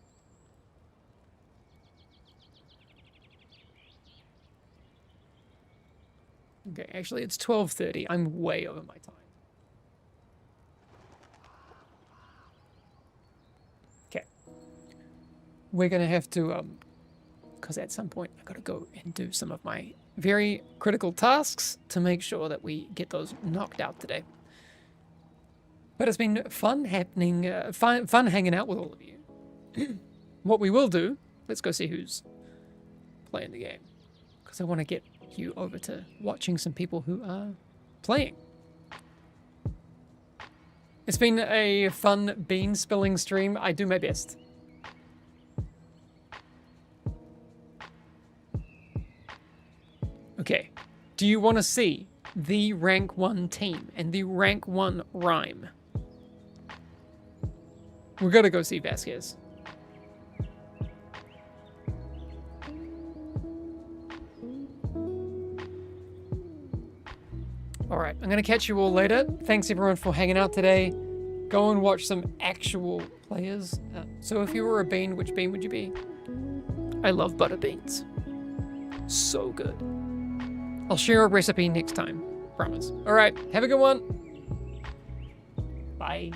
Okay, actually it's 12:30. I'm way over my time. Okay. We're gonna have to, because at some point I gotta go and do some of my very critical tasks to make sure that we get those knocked out today. But it's been fun fun hanging out with all of you. What we will do, let's go see who's playing the game, because I want to get you over to watching some people who are playing. It's been a fun bean spilling stream. I do my best. Okay, do you want to see the rank 1 team and the rank 1 rhyme? We're gonna go see Vasquez. Alright, I'm gonna catch you all later. Thanks everyone for hanging out today. Go and watch some actual players. So if you were a bean, which bean would you be? I love butter beans. So good. I'll share a recipe next time. Promise. Alright, have a good one. Bye.